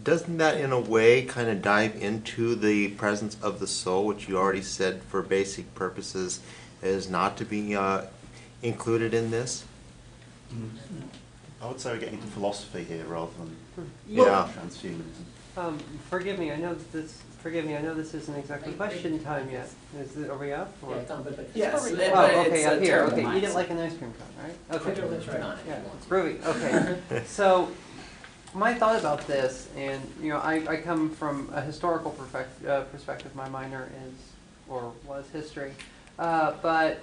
Doesn't that, in a way, kind of dive into the presence of the soul, which you already said for basic purposes is not to be included in this? I would say we're getting into philosophy here rather than Yeah. transhumanism. Forgive me, I know this isn't exactly question time yet. Are we up? Or? Yes, Oh, but okay, it's up a here. terrible Okay, you mindset. didn't like an ice cream cone, right? Okay. Yeah, it's groovy. Okay. So, my thought about this, and you know, I come from a historical perspective. My minor is or was history, but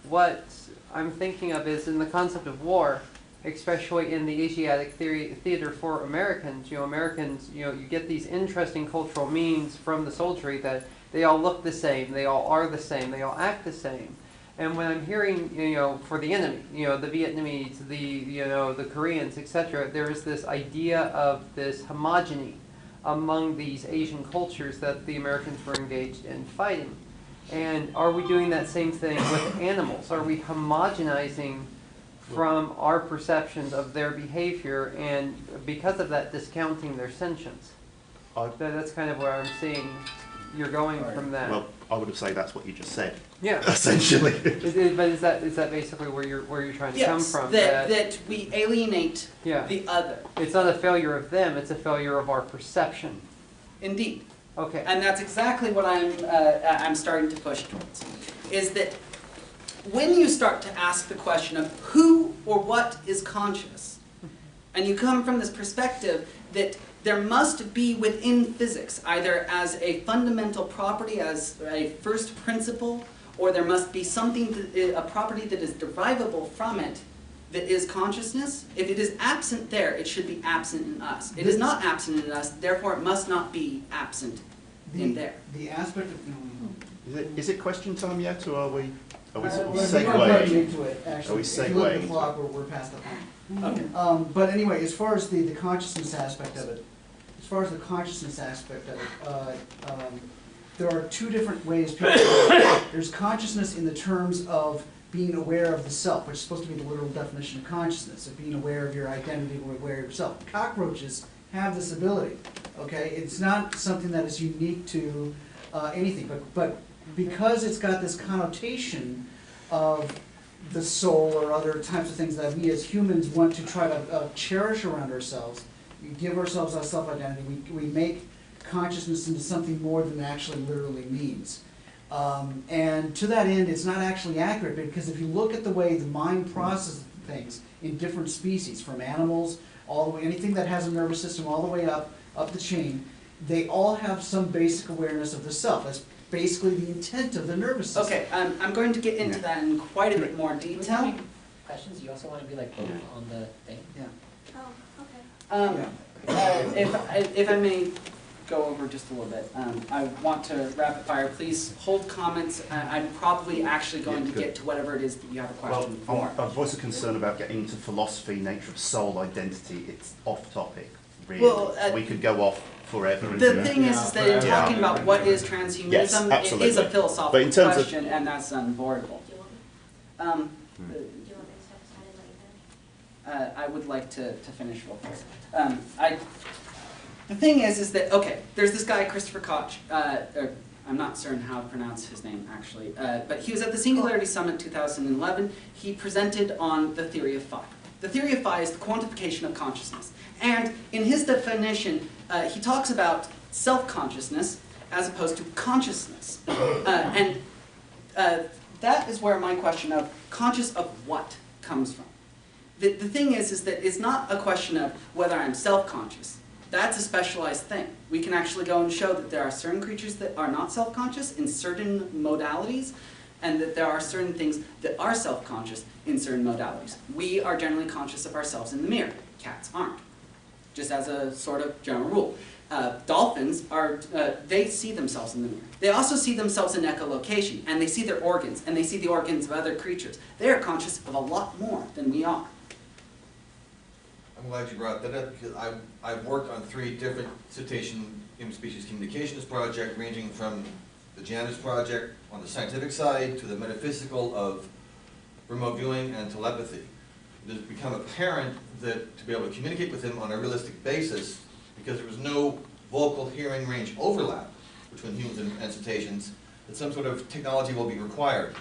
what I'm thinking of is in the concept of war, especially in the Asiatic theater for Americans. You know, you get these interesting cultural means from the soldiery that They all look the same. They all are the same. They all act the same. And when I'm hearing, for the enemy, the Vietnamese, the Koreans, etc., there is this idea of this homogeny among these Asian cultures that the Americans were engaged in fighting. And are we doing that same thing with animals? Are we homogenizing from our perceptions of their behavior and because of that discounting their sentience? That's kind of where I'm seeing you're going from that. Well, I would have said that's what you just said. Yeah. Essentially. But is that basically where you're trying to come from? That we alienate the other. It's not a failure of them, it's a failure of our perception. Indeed. Okay. And that's exactly what I'm starting to push towards, is that when you start to ask the question of who or what is conscious, and you come from this perspective that there must be within physics, either as a fundamental property, as a first principle, or there must be something, a property that is derivable from it that is consciousness. If it is absent there, it should be absent in us. It is not absent in us, therefore it must not be absent in there. The aspect of... Is it question time yet, or are we We're segueing? already into it, actually. Are we If you look at the segueing? clock, we're past the point. Okay. But anyway, as far as the consciousness aspect of it, there are two different ways people do it. There's consciousness in the terms of being aware of the self, which is supposed to be the literal definition of consciousness, of being aware of your identity, aware of yourself. Cockroaches have this ability, okay? It's not something that is unique to anything, but because it's got this connotation of the soul or other types of things that we as humans want to try to cherish around ourselves, we give ourselves our self-identity, we make consciousness into something more than it actually literally means. And to that end, it's not actually accurate, because if you look at the way the mind processes things in different species, from animals, all the way, anything that has a nervous system all the way up the chain, they all have some basic awareness of the self. That's basically the intent of the nervous system. Okay, I'm going to get into that in quite a bit more detail. Questions? You also want to be like both on the thing? Yeah. Oh, okay. If I may go over just a little bit, I want to rapid fire. Please hold comments. I'm probably actually going to get to whatever it is that you have a question for. I've voiced a concern about getting into philosophy, nature of soul, identity. It's off topic, really. Well, we could go off forever. And The thing is that in talking about what is transhumanism, Yes, it is absolutely. a philosophical But in terms of- question, and that's unavoidable. Do you want me to step aside and let you finish? I would like to finish real quick. The thing is that, okay, there's this guy, Christopher Koch, I'm not certain how to pronounce his name, actually, but he was at the Singularity Summit 2011. He presented on the theory of phi. The theory of phi is the quantification of consciousness. And in his definition, he talks about self-consciousness as opposed to consciousness. And that is where my question of conscious of what comes from. The thing is that it's not a question of whether I'm self-conscious. That's a specialized thing. We can actually go and show that there are certain creatures that are not self-conscious in certain modalities, and that there are certain things that are self-conscious in certain modalities. We are generally conscious of ourselves in the mirror. Cats aren't. Just as a sort of general rule. Dolphins are, they see themselves in the mirror. They also see themselves in echolocation, and they see their organs, and they see the organs of other creatures. They are conscious of a lot more than we are. I'm glad you brought that up, because I've worked on 3 different cetacean human-species communications projects, ranging from the Janus project on the scientific side to the metaphysical of remote viewing and telepathy. It has become apparent that to be able to communicate with him on a realistic basis, because there was no vocal hearing range overlap between humans and cetaceans, that some sort of technology will be required.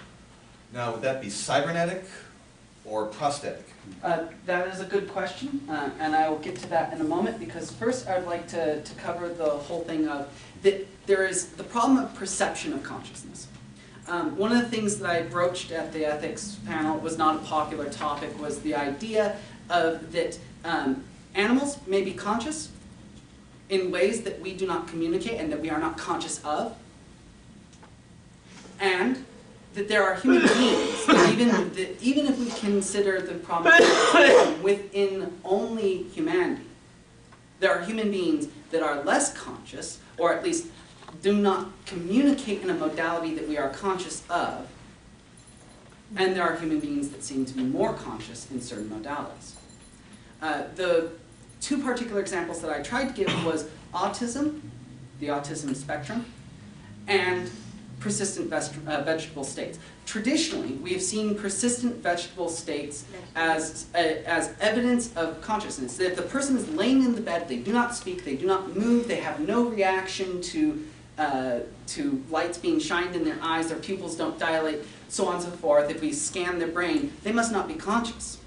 Now, would that be cybernetic or prosthetic? That is a good question, and I will get to that in a moment, because first I'd like to cover the whole thing of that there is the problem of perception of consciousness. One of the things that I broached at the ethics panel was not a popular topic, was the idea of that animals may be conscious in ways that we do not communicate and that we are not conscious of, and that there are human beings, that even if we consider the problem within only humanity, there are human beings that are less conscious, or at least do not communicate in a modality that we are conscious of, and there are human beings that seem to be more conscious in certain modalities. The two particular examples that I tried to give was autism, the autism spectrum, and persistent vegetable states. Traditionally, we have seen persistent vegetable states as evidence of consciousness. That if the person is laying in the bed, they do not speak, they do not move, they have no reaction to lights being shined in their eyes, their pupils don't dilate, so on and so forth. If we scan their brain, they must not be conscious.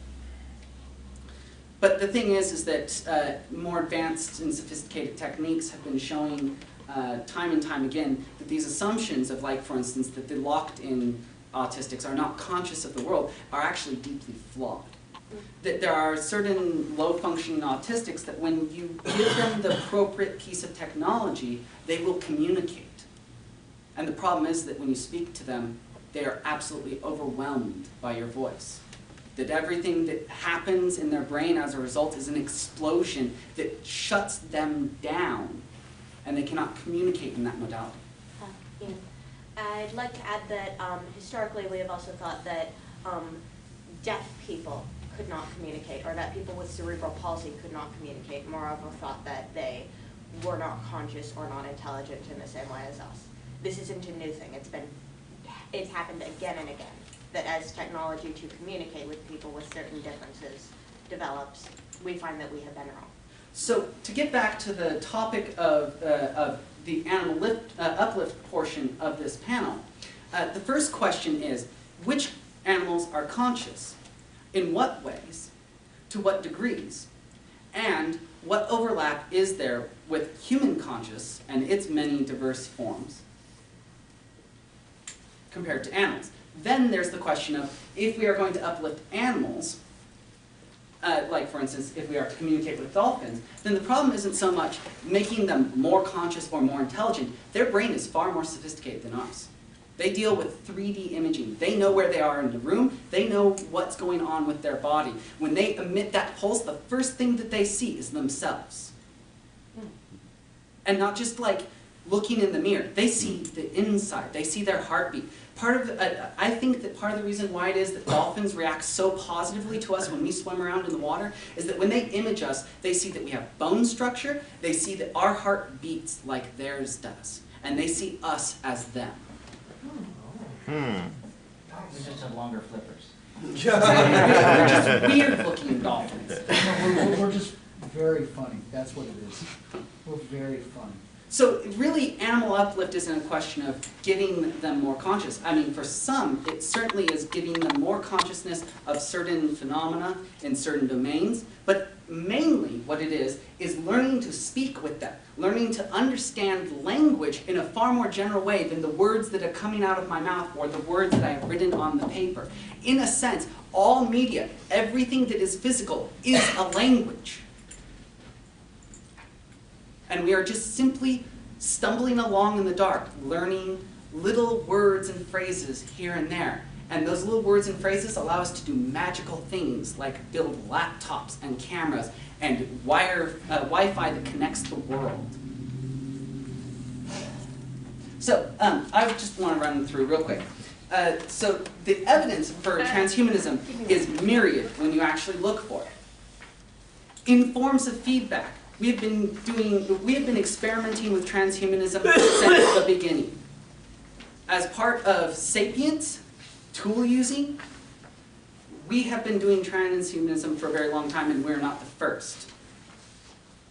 But the thing is that more advanced and sophisticated techniques have been showing time and time again that these assumptions of, like, for instance, that the locked-in autistics are not conscious of the world are actually deeply flawed. That there are certain low-functioning autistics that when you give them the appropriate piece of technology, they will communicate. And the problem is that when you speak to them, they are absolutely overwhelmed by your voice. That everything that happens in their brain as a result is an explosion that shuts them down, and they cannot communicate in that modality. Ian, I'd like to add that historically we have also thought that deaf people could not communicate, or that people with cerebral palsy could not communicate. Moreover, thought that they were not conscious or not intelligent in the same way as us. This isn't a new thing. It's happened again and again, that as technology to communicate with people with certain differences develops, we find that we have been wrong. So to get back to the topic of the animal uplift portion of this panel, the first question is, which animals are conscious? In what ways? To what degrees? And what overlap is there with human conscious and its many diverse forms compared to animals? Then there's the question of, if we are going to uplift animals, like for instance, if we are to communicate with dolphins, then the problem isn't so much making them more conscious or more intelligent. Their brain is far more sophisticated than ours. They deal with 3D imaging. They know where they are in the room. They know what's going on with their body. When they emit that pulse, the first thing that they see is themselves. And not just like looking in the mirror. They see the inside. They see their heartbeat. I think that part of the reason why it is that dolphins react so positively to us when we swim around in the water is that when they image us, they see that we have bone structure, they see that our heart beats like theirs does, and they see us as them. We just have longer flippers. We're just weird-looking dolphins. We're just very funny. That's what it is. We're very funny. So really, animal uplift isn't a question of getting them more conscious. I mean, for some, it certainly is giving them more consciousness of certain phenomena in certain domains, but mainly what it is learning to speak with them, learning to understand language in a far more general way than the words that are coming out of my mouth or the words that I have written on the paper. In a sense, all media, everything that is physical, is a language. And we are just simply stumbling along in the dark, learning little words and phrases here and there. And those little words and phrases allow us to do magical things like build laptops and cameras and Wi-Fi that connects the world. So I just want to run through real quick. So the evidence for transhumanism is myriad when you actually look for it. In forms of feedback. We have been experimenting with transhumanism since the beginning. As part of Sapiens, tool using, we have been doing transhumanism for a very long time, and we're not the first.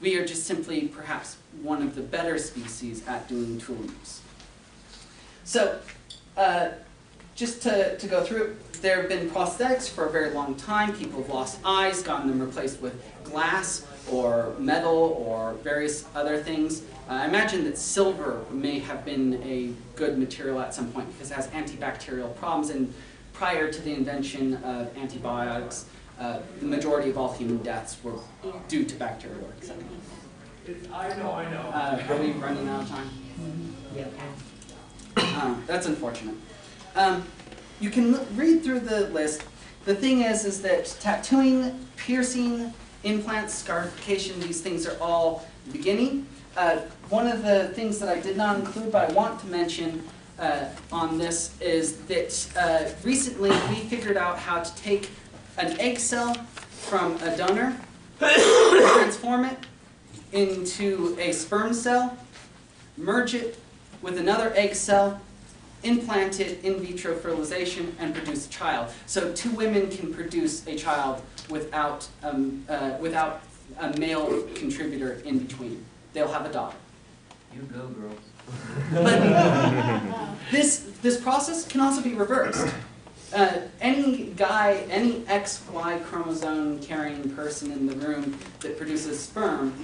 We are just simply perhaps one of the better species at doing tool use. So, just to go through, there have been prosthetics for a very long time. People have lost eyes, gotten them replaced with glass or metal or various other things. I imagine that silver may have been a good material at some point because it has antibacterial problems, and prior to the invention of antibiotics, the majority of all human deaths were due to bacterial infection. I know. Are we running out of time? Yeah. That's unfortunate. You can read through the list. The thing is that tattooing, piercing, implants, scarification, these things are all the beginning. One of the things that I did not include, but I want to mention on this is that recently we figured out how to take an egg cell from a donor, transform it into a sperm cell, merge it with another egg cell, implant it in vitro fertilization, and produce a child. So 2 women can produce a child without a male contributor in between. They'll have a daughter. You go, girls. But this process can also be reversed. Any guy, any XY chromosome carrying person in the room that produces sperm,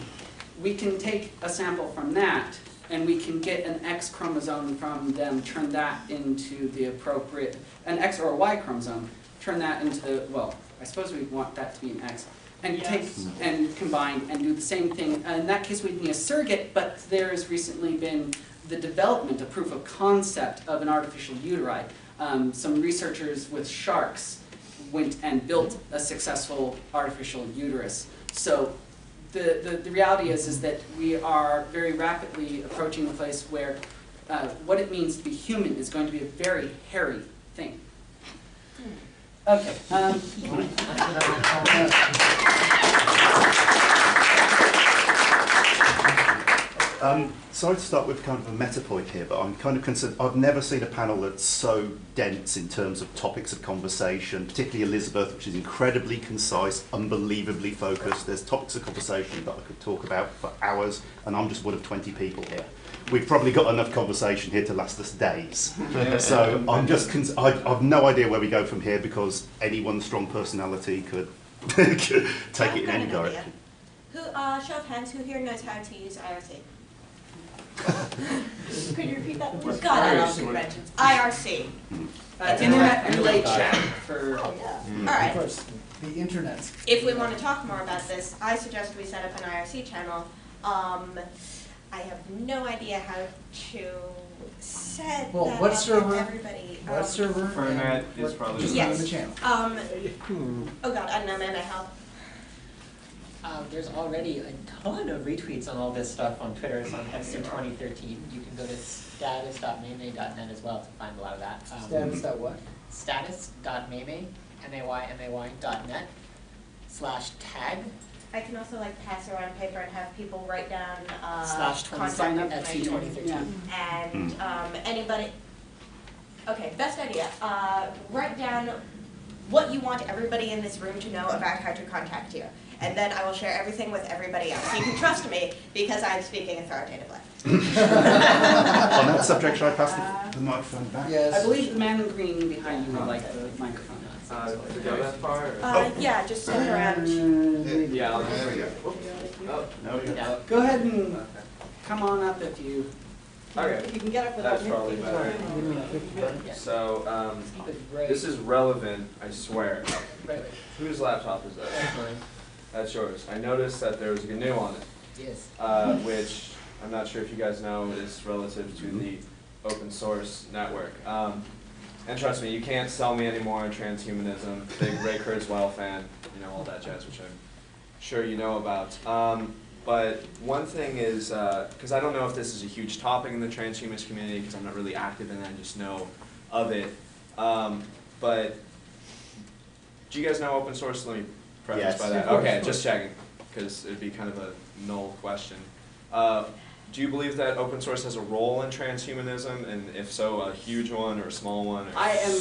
we can take a sample from that and we can get an X chromosome from them, turn that into the appropriate, an X or a Y chromosome, turn that into, well, I suppose we want that to be an X, and take and combine and do the same thing. In that case, we'd need a surrogate, but there's recently been the development, a proof of concept of an artificial uteri. Some researchers with sharks went and built a successful artificial uterus. So the reality is that we are very rapidly approaching a place where what it means to be human is going to be a very hairy thing. Okay. Sorry to start with kind of a meta point here, but I'm kind of concerned. I've never seen a panel that's so dense in terms of topics of conversation, particularly Elizabeth, which is incredibly concise, unbelievably focused. There's topics of conversation that I could talk about for hours, and I'm just one of 20 people here. We've probably got enough conversation here to last us days. So I'm just, I've no idea where we go from here because any one strong personality could take it in any direction. Show of hands, who here knows how to use IRC? Could you repeat that? God, I love conventions. IRC. Internet relay chat for. Oh yeah. All right. Of course, the internet. If we want to talk more about this, I suggest we set up an IRC channel. I have no idea how to set that what up server? with everybody. What server? Fernet is probably just yes. the channel. Oh God, I don't know, man, I help. There's already a ton of retweets on all this stuff on Twitter. It's on FC 2013. You can go to status.maymay.net as well to find a lot of that. Status.what? Status.maymay.net/tag. I can also like pass around paper and have people write down /20 sign up FC 2013. And anybody. Okay, best idea. Write down what you want everybody in this room to know about how to contact you. And then I will share everything with everybody else. You can trust me because I'm speaking authoritatively. On that subject, should I pass the microphone back? Yes. I believe the man in green behind you would like the microphone. to go that far? Or? Yeah, just send around. Yeah, I'll just, There we go. oh, no, Yeah. Go ahead and come on up if you. okay, You can get up without that's probably better. So, this is relevant, I swear. Whose laptop is that? That's yours. I noticed that there was a GNU on it, Yes. which I'm not sure if you guys know is relative to the open source network. And trust me, you can't sell me anymore on transhumanism, big Ray Kurzweil fan, you know, all that jazz, which I'm sure you know about. But one thing is, because I don't know if this is a huge topic in the transhumanist community, because I'm not really active in it, I just know of it. But do you guys know open source? Let me preface Yes. by that. Okay, just checking, because it'd be kind of a null question. Do you believe that open source has a role in transhumanism, and if so, a huge one or a small one? Or? I am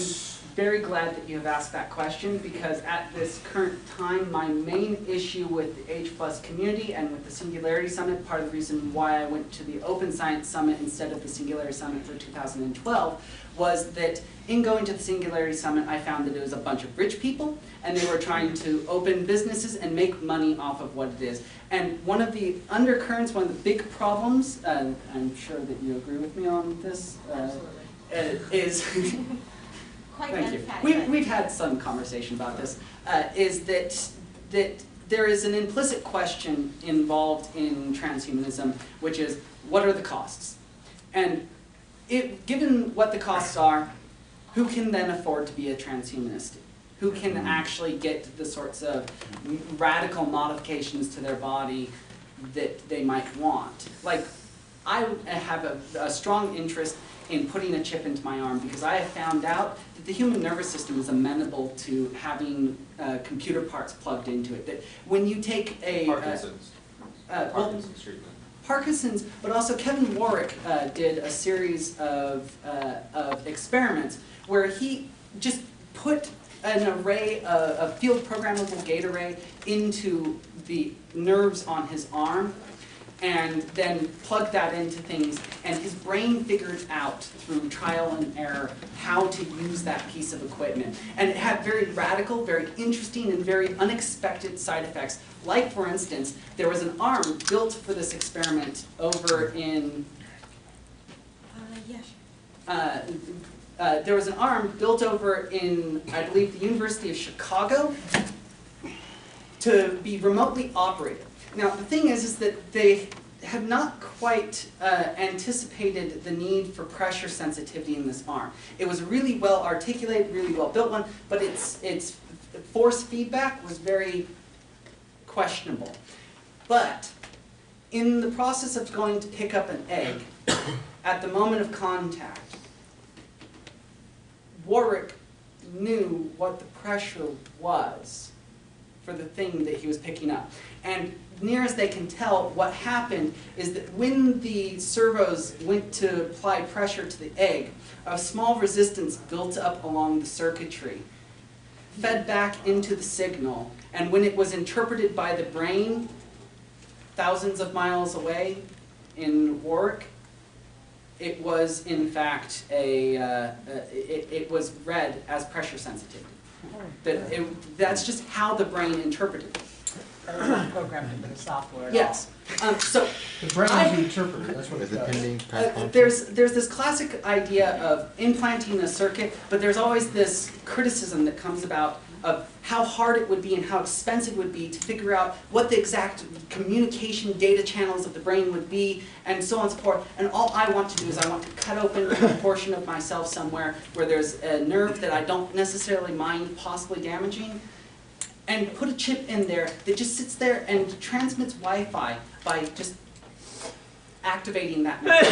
very glad that you have asked that question, because at this current time, my main issue with the H+ community and with the Singularity Summit, part of the reason why I went to the Open Science Summit instead of the Singularity Summit for 2012, was that in going to the Singularity Summit, I found that it was a bunch of rich people, and they were trying to open businesses and make money off of what it is. And one of the undercurrents, one of the big problems, and I'm sure that you agree with me on this, is Quite thank you. emphatic. We've had some conversation about this, is that there is an implicit question involved in transhumanism, which is, what are the costs? And given what the costs are, who can then afford to be a transhumanist? Who can actually get the sorts of radical modifications to their body that they might want. Like, I have a strong interest in putting a chip into my arm because I have found out that the human nervous system is amenable to having computer parts plugged into it. That when you take a Parkinson's. Parkinson's treatment. Parkinson's, but also Kevin Warwick did a series of experiments where he just put an array, a field programmable gate array into the nerves on his arm, and then plugged that into things, and his brain figured out through trial and error how to use that piece of equipment. And it had very radical, very interesting, and very unexpected side effects. Like, for instance, there was an arm built for this experiment over in... there was an arm built over in, I believe, the University of Chicago to be remotely operated. Now, the thing is that they have not quite anticipated the need for pressure sensitivity in this arm. It was a really well articulated, really well built one, but its force feedback was very questionable. But in the process of going to pick up an egg, at the moment of contact, Warwick knew what the pressure was for the thing that he was picking up. And near as they can tell, what happened is that when the servos went to apply pressure to the egg, a small resistance built up along the circuitry, fed back into the signal, and when it was interpreted by the brain thousands of miles away in Warwick, it was in fact it was read as pressure sensitivity. That's just how the brain interpreted it. That was not programmed into the software at Yes. So The brain is the interpreter, that's what it Is it does. pending past function? there's this classic idea of implanting a circuit, but there's always this criticism that comes about of how hard it would be and how expensive it would be to figure out what the exact communication data channels of the brain would be, and so on and so forth. And all I want to do is I want to cut open a portion of myself somewhere where there's a nerve that I don't necessarily mind possibly damaging, and put a chip in there that just sits there and transmits Wi-Fi by just activating that nerve.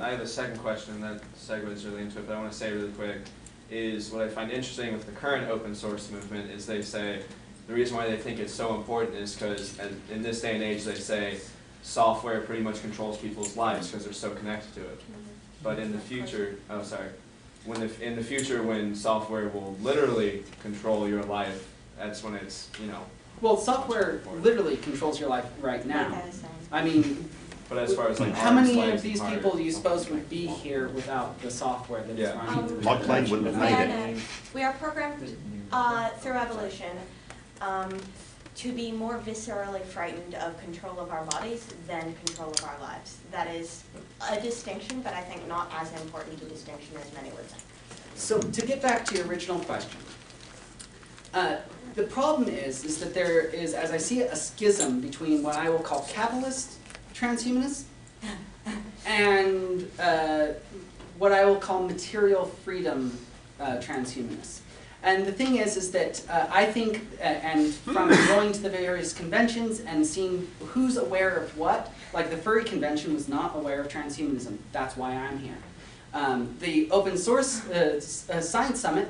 I have a second question, and that segues really into it, but I want to say really quick, is what I find interesting with the current open source movement is they say the reason why they think it's so important is because in this day and age they say software pretty much controls people's lives because they're so connected to it. But in the future, in the future when software will literally control your life, that's when it's, Well, software literally controls your life right now. I mean, but as far as like how art, many slaves, of these and people art, do you suppose would be here without the software that is Yeah. running? My plane wouldn't have made it. We are programmed through evolution to be more viscerally frightened of control of our bodies than control of our lives. That is a distinction, but I think not as important a distinction as many would think. So to get back to your original question, the problem is that there is, as I see it, a schism between what I will call capitalist transhumanists and what I will call material freedom transhumanists. And the thing is that I think, and from going to the various conventions and seeing who's aware of what, like the furry convention was not aware of transhumanism. That's why I'm here. The open source science summit,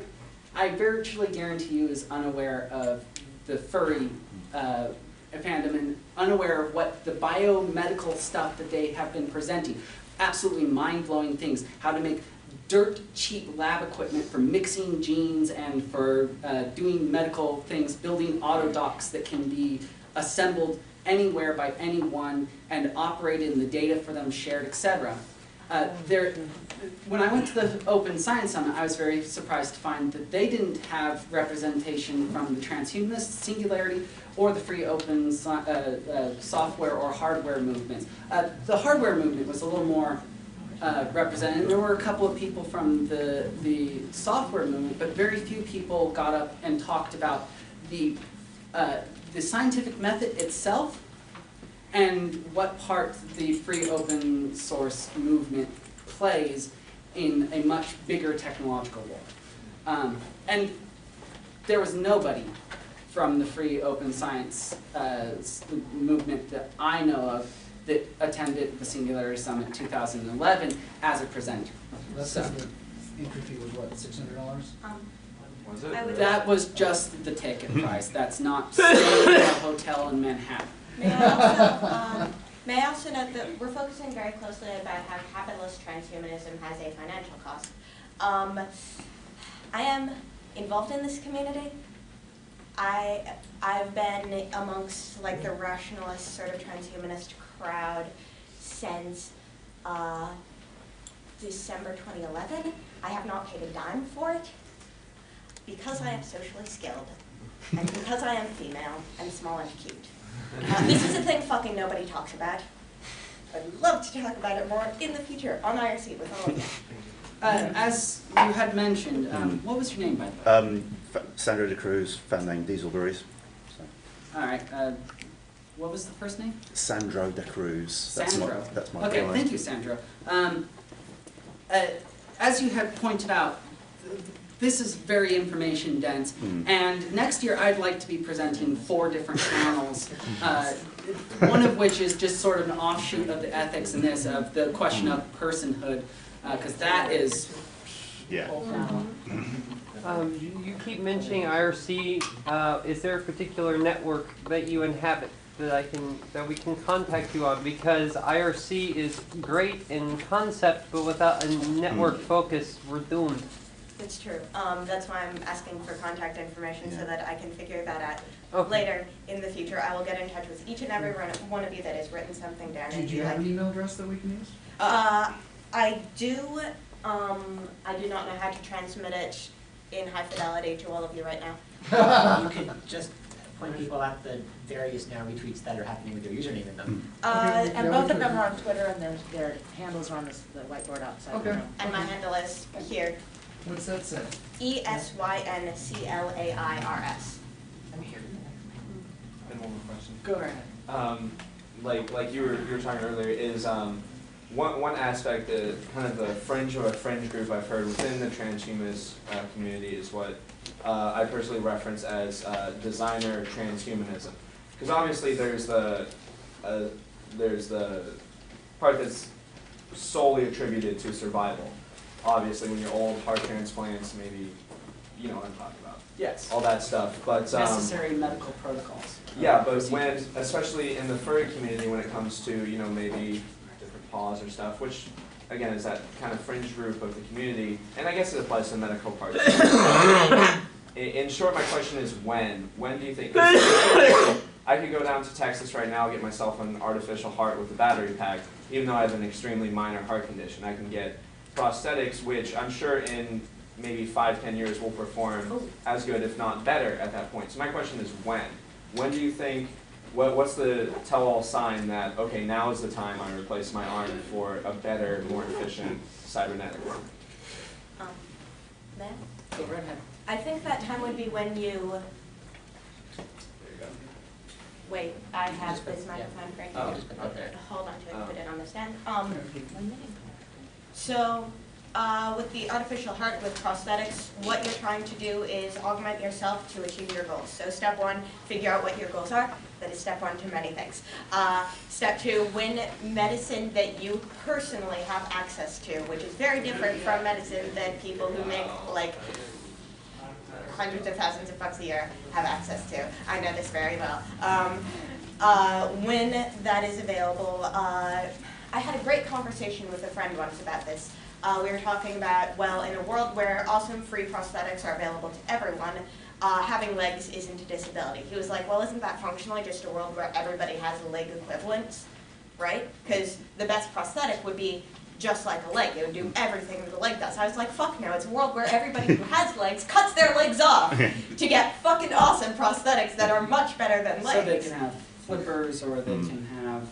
I virtually guarantee you, is unaware of the furry fandom and unaware of what the biomedical stuff that they have been presenting. Absolutely mind-blowing things. How to make dirt cheap lab equipment for mixing genes and for doing medical things, building autodocs that can be assembled anywhere by anyone and operated and the data for them shared, etc. When I went to the Open Science Summit, I was very surprised to find that they didn't have representation from the transhumanist singularity or the free open software or hardware movements. The hardware movement was a little more represented, and there were a couple of people from the software movement, but very few people got up and talked about the scientific method itself and what part the free open source movement plays in a much bigger technological role. And there was nobody from the free open science movement that I know of that attended the Singularity Summit 2011 as a presenter. That's So, the entry fee was what, $600? Was it? I would- that was just the ticket price. That's not staying in a hotel in Manhattan. May I also note that we're focusing very closely about how capitalist transhumanism has a financial cost. I am involved in this community. I've been amongst like the rationalist sort of transhumanist crowd since December 2011. I have not paid a dime for it because I am socially skilled and because I am female and small and cute. This is a thing fucking nobody talks about. I'd love to talk about it more in the future on IRC with all of you. As you had mentioned, what was your name, by the way? Sandra de Cruz, fan name Dieselberries. So. All right. What was the first name? Sandro de Cruz. That's Sandro. That's my Okay, real name. thank you, Sandro. As you had pointed out, this is very information dense, and next year I'd like to be presenting 4 different panels, one of which is just sort of an offshoot of the ethics in this, of the question of personhood, because that is... Yeah. You keep mentioning IRC. Is there a particular network that you inhabit that we can contact you on? Because IRC is great in concept, but without a network focus, we're doomed. It's true. That's why I'm asking for contact information so that I can figure that out Okay. later in the future. I will get in touch with each and every one of you that has written something down. Do you have an email address that we can use? I do. I do not know how to transmit it in high fidelity to all of you right now. You could just point people at the various now retweets that are happening with your username in them. And both of them are on Twitter, and their handles are on the whiteboard outside. Okay. And my handle is here. What's that say? ESYNCLAIRS. And one more question. Go ahead. Like you were talking earlier, is one aspect, kind of the fringe of a fringe group I've heard within the transhumanist community is what I personally reference as designer transhumanism. Because obviously there's the part that's solely attributed to survival. Obviously, when you're old, heart transplants, maybe, you know what I'm talking about. Yes. All that stuff, but Necessary medical protocols. yeah, but when, especially in the furry community, when it comes to, you know, maybe different paws or stuff, which again is that kind of fringe group of the community, and I guess it applies to the medical part. In short, my question is when? When do you think? I could go down to Texas right now, get myself an artificial heart with a battery pack, even though I have an extremely minor heart condition. I can get prosthetics, which I'm sure in maybe 5-10 years will perform as good, if not better, at that point. So my question is when? When do you think, what's the tell-all sign that, okay, now is the time I replace my arm for a better, more efficient cybernetic one? Ma'am? Go right ahead. I think that time would be when you... There you go. Wait, I have this microphone right here. Oh, okay. Hold on to it, put it on the stand. So, with the artificial heart with prosthetics, what you're trying to do is augment yourself to achieve your goals. So step 1, figure out what your goals are. That is step 1 to many things. Step 2, win medicine that you personally have access to, which is very different from medicine that people who make like hundreds of thousands of bucks a year have access to. I know this very well. When that is available, I had a great conversation with a friend once about this. We were talking about, well, in a world where awesome free prosthetics are available to everyone, having legs isn't a disability. He was like, well, isn't that functionally just a world where everybody has leg equivalents, right? Because the best prosthetic would be just like a leg. It would do everything that the leg does. I was like, fuck no, it's a world where everybody who has legs cuts their legs off to get fucking awesome prosthetics that are much better than legs. So they can have flippers, or they can have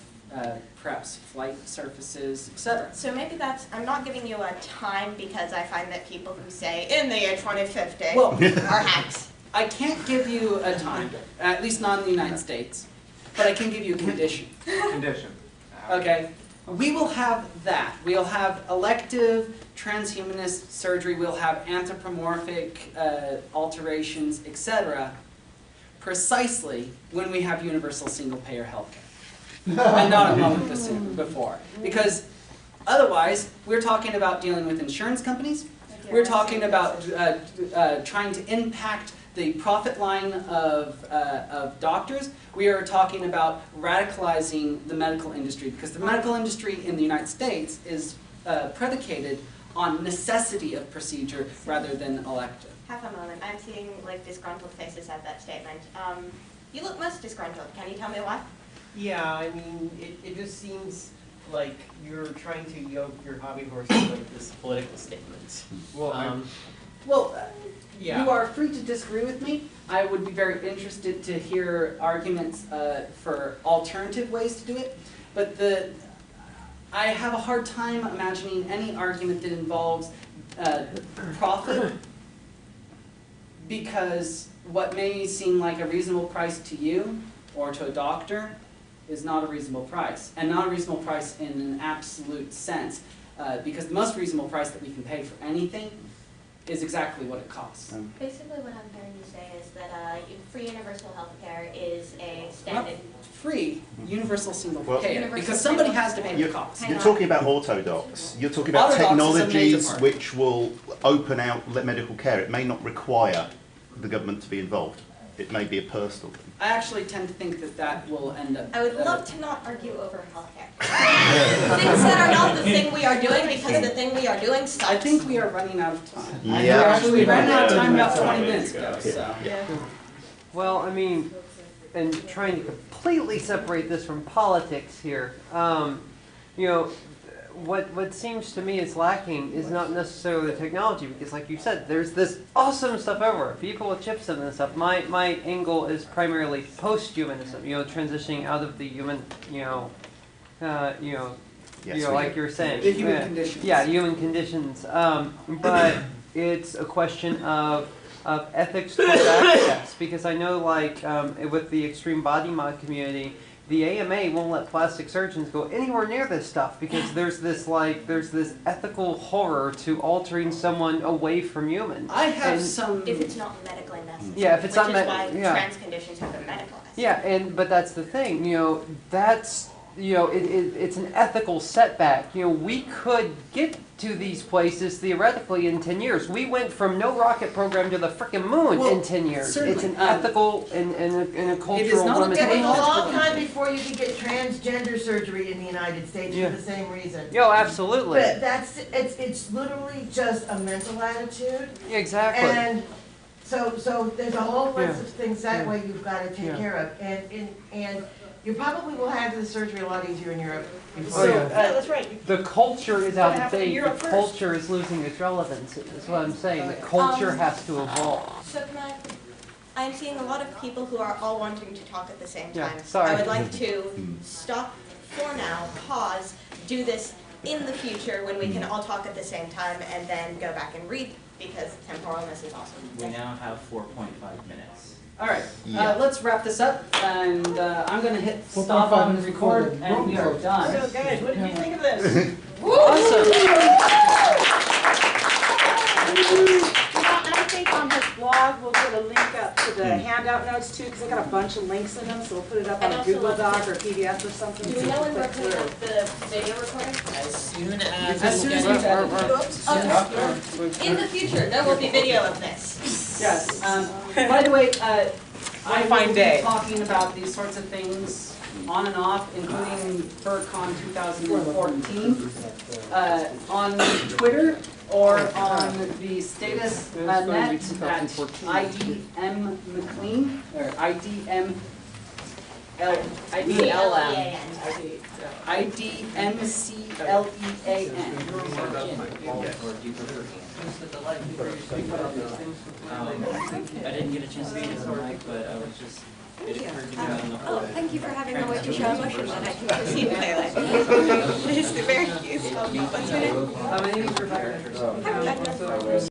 perhaps flight surfaces, etc. So maybe that's, I'm not giving you a time because I find that people who say in the year 2050 are hacks. I can't give you a time, at least not in the United States, but I can give you a condition. Condition. Okay? We will have that. We'll have elective transhumanist surgery. We'll have anthropomorphic alterations, etc., precisely when we have universal single-payer healthcare. And not a moment before. Because otherwise, we're talking about dealing with insurance companies. We're talking about trying to impact the profit line of doctors. We are talking about radicalizing the medical industry, because the medical industry in the United States is predicated on necessity of procedure rather than elective. Half a moment. I'm seeing like disgruntled faces at that statement. You look most disgruntled. Can you tell me why? Yeah, I mean, it just seems like you're trying to yoke your hobby horse to like this political statements. Well, yeah. You are free to disagree with me. I would be very interested to hear arguments for alternative ways to do it. But I have a hard time imagining any argument that involves profit, because what may seem like a reasonable price to you or to a doctor is not a reasonable price, and not a reasonable price in an absolute sense, because the most reasonable price that we can pay for anything is exactly what it costs. Basically what I'm hearing you say is that free universal health care is a standard. Not free, universal single Well, payer, Universal because somebody single- has to pay the cost. Hang You're on. talking about autodocs. You're talking about Autodocs is a major technologies part. which will open out medical care. It may not require the government to be involved. It may be a personal thing. I actually tend to think that that will end up. I would love to not argue over healthcare. Things that are not the thing we are doing because the thing we are doing sucks. I think we are running out of time. Yeah. We ran out of time about 20 minutes ago, so. Well, I mean, and trying to completely separate this from politics here, you know, what seems to me is lacking is not necessarily the technology, because like you said, there's this awesome stuff everywhere. People with chips and stuff. My angle is primarily post-humanism, you know, transitioning out of the human, Yes, like you're saying. The human conditions. Yeah, human conditions. But it's a question of ethics towards access, because I know, like, with the extreme body mod community, the AMA won't let plastic surgeons go anywhere near this stuff, because there's this ethical horror to altering someone away from human. I have And- some. If it's not medically necessary. Yeah, if it's not which is why yeah. trans conditions have been medicalized. Yeah, but that's the thing, that's, it's an ethical setback. We could get to these places theoretically in 10 years. We went from no rocket program to the frickin' moon in 10 years. Certainly. It's an ethical and a cultural not a It was a limitation. long time before you could get transgender surgery in the United States Yeah. for the same reason. Absolutely. But it's literally just a mental attitude. Exactly. And so there's a whole list of things that Yeah. way you've got to take Yeah. care of. And you probably will have the surgery a lot easier in Europe. Oh, yeah. That's right. The culture is It's out gonna of happen in date. The Europe first. culture is losing its relevance. Is what I'm saying. The culture has to evolve. So I'm seeing a lot of people who are all wanting to talk at the same Yeah, time. sorry. I would like to stop for now, pause, do this in the future when we can all talk at the same time, and then go back and read, because temporalness is awesome. We now have 4.5 minutes. All right, Yeah. let's wrap this up, and I'm going to hit stop on record, and we are done. So guys, what did you think of this? Awesome. I think on his blog, we'll put a link up to the handout notes too, because I got a bunch of links in them, so we'll put it up on And a also Google like- Doc or PDF or something. Do we so know you when can we're click putting through. up the video recording? As soon as. As soon as we can. Oops. In the future, there will be video of this. Yes. By the way, I fine will day. be talking about these sorts of things on and off, including FurCon 2014, on Twitter or on the status net at IDM McLean, or IDM IDLM. IDMCLEAN. I didn't get a chance to use the mic, but I was just, it occurred to me on the Oh, floor. thank you for having a way to show emotion that I can perceive clearly. It's very cute. What's your name? My name is Rebecca. Hi, Rebecca.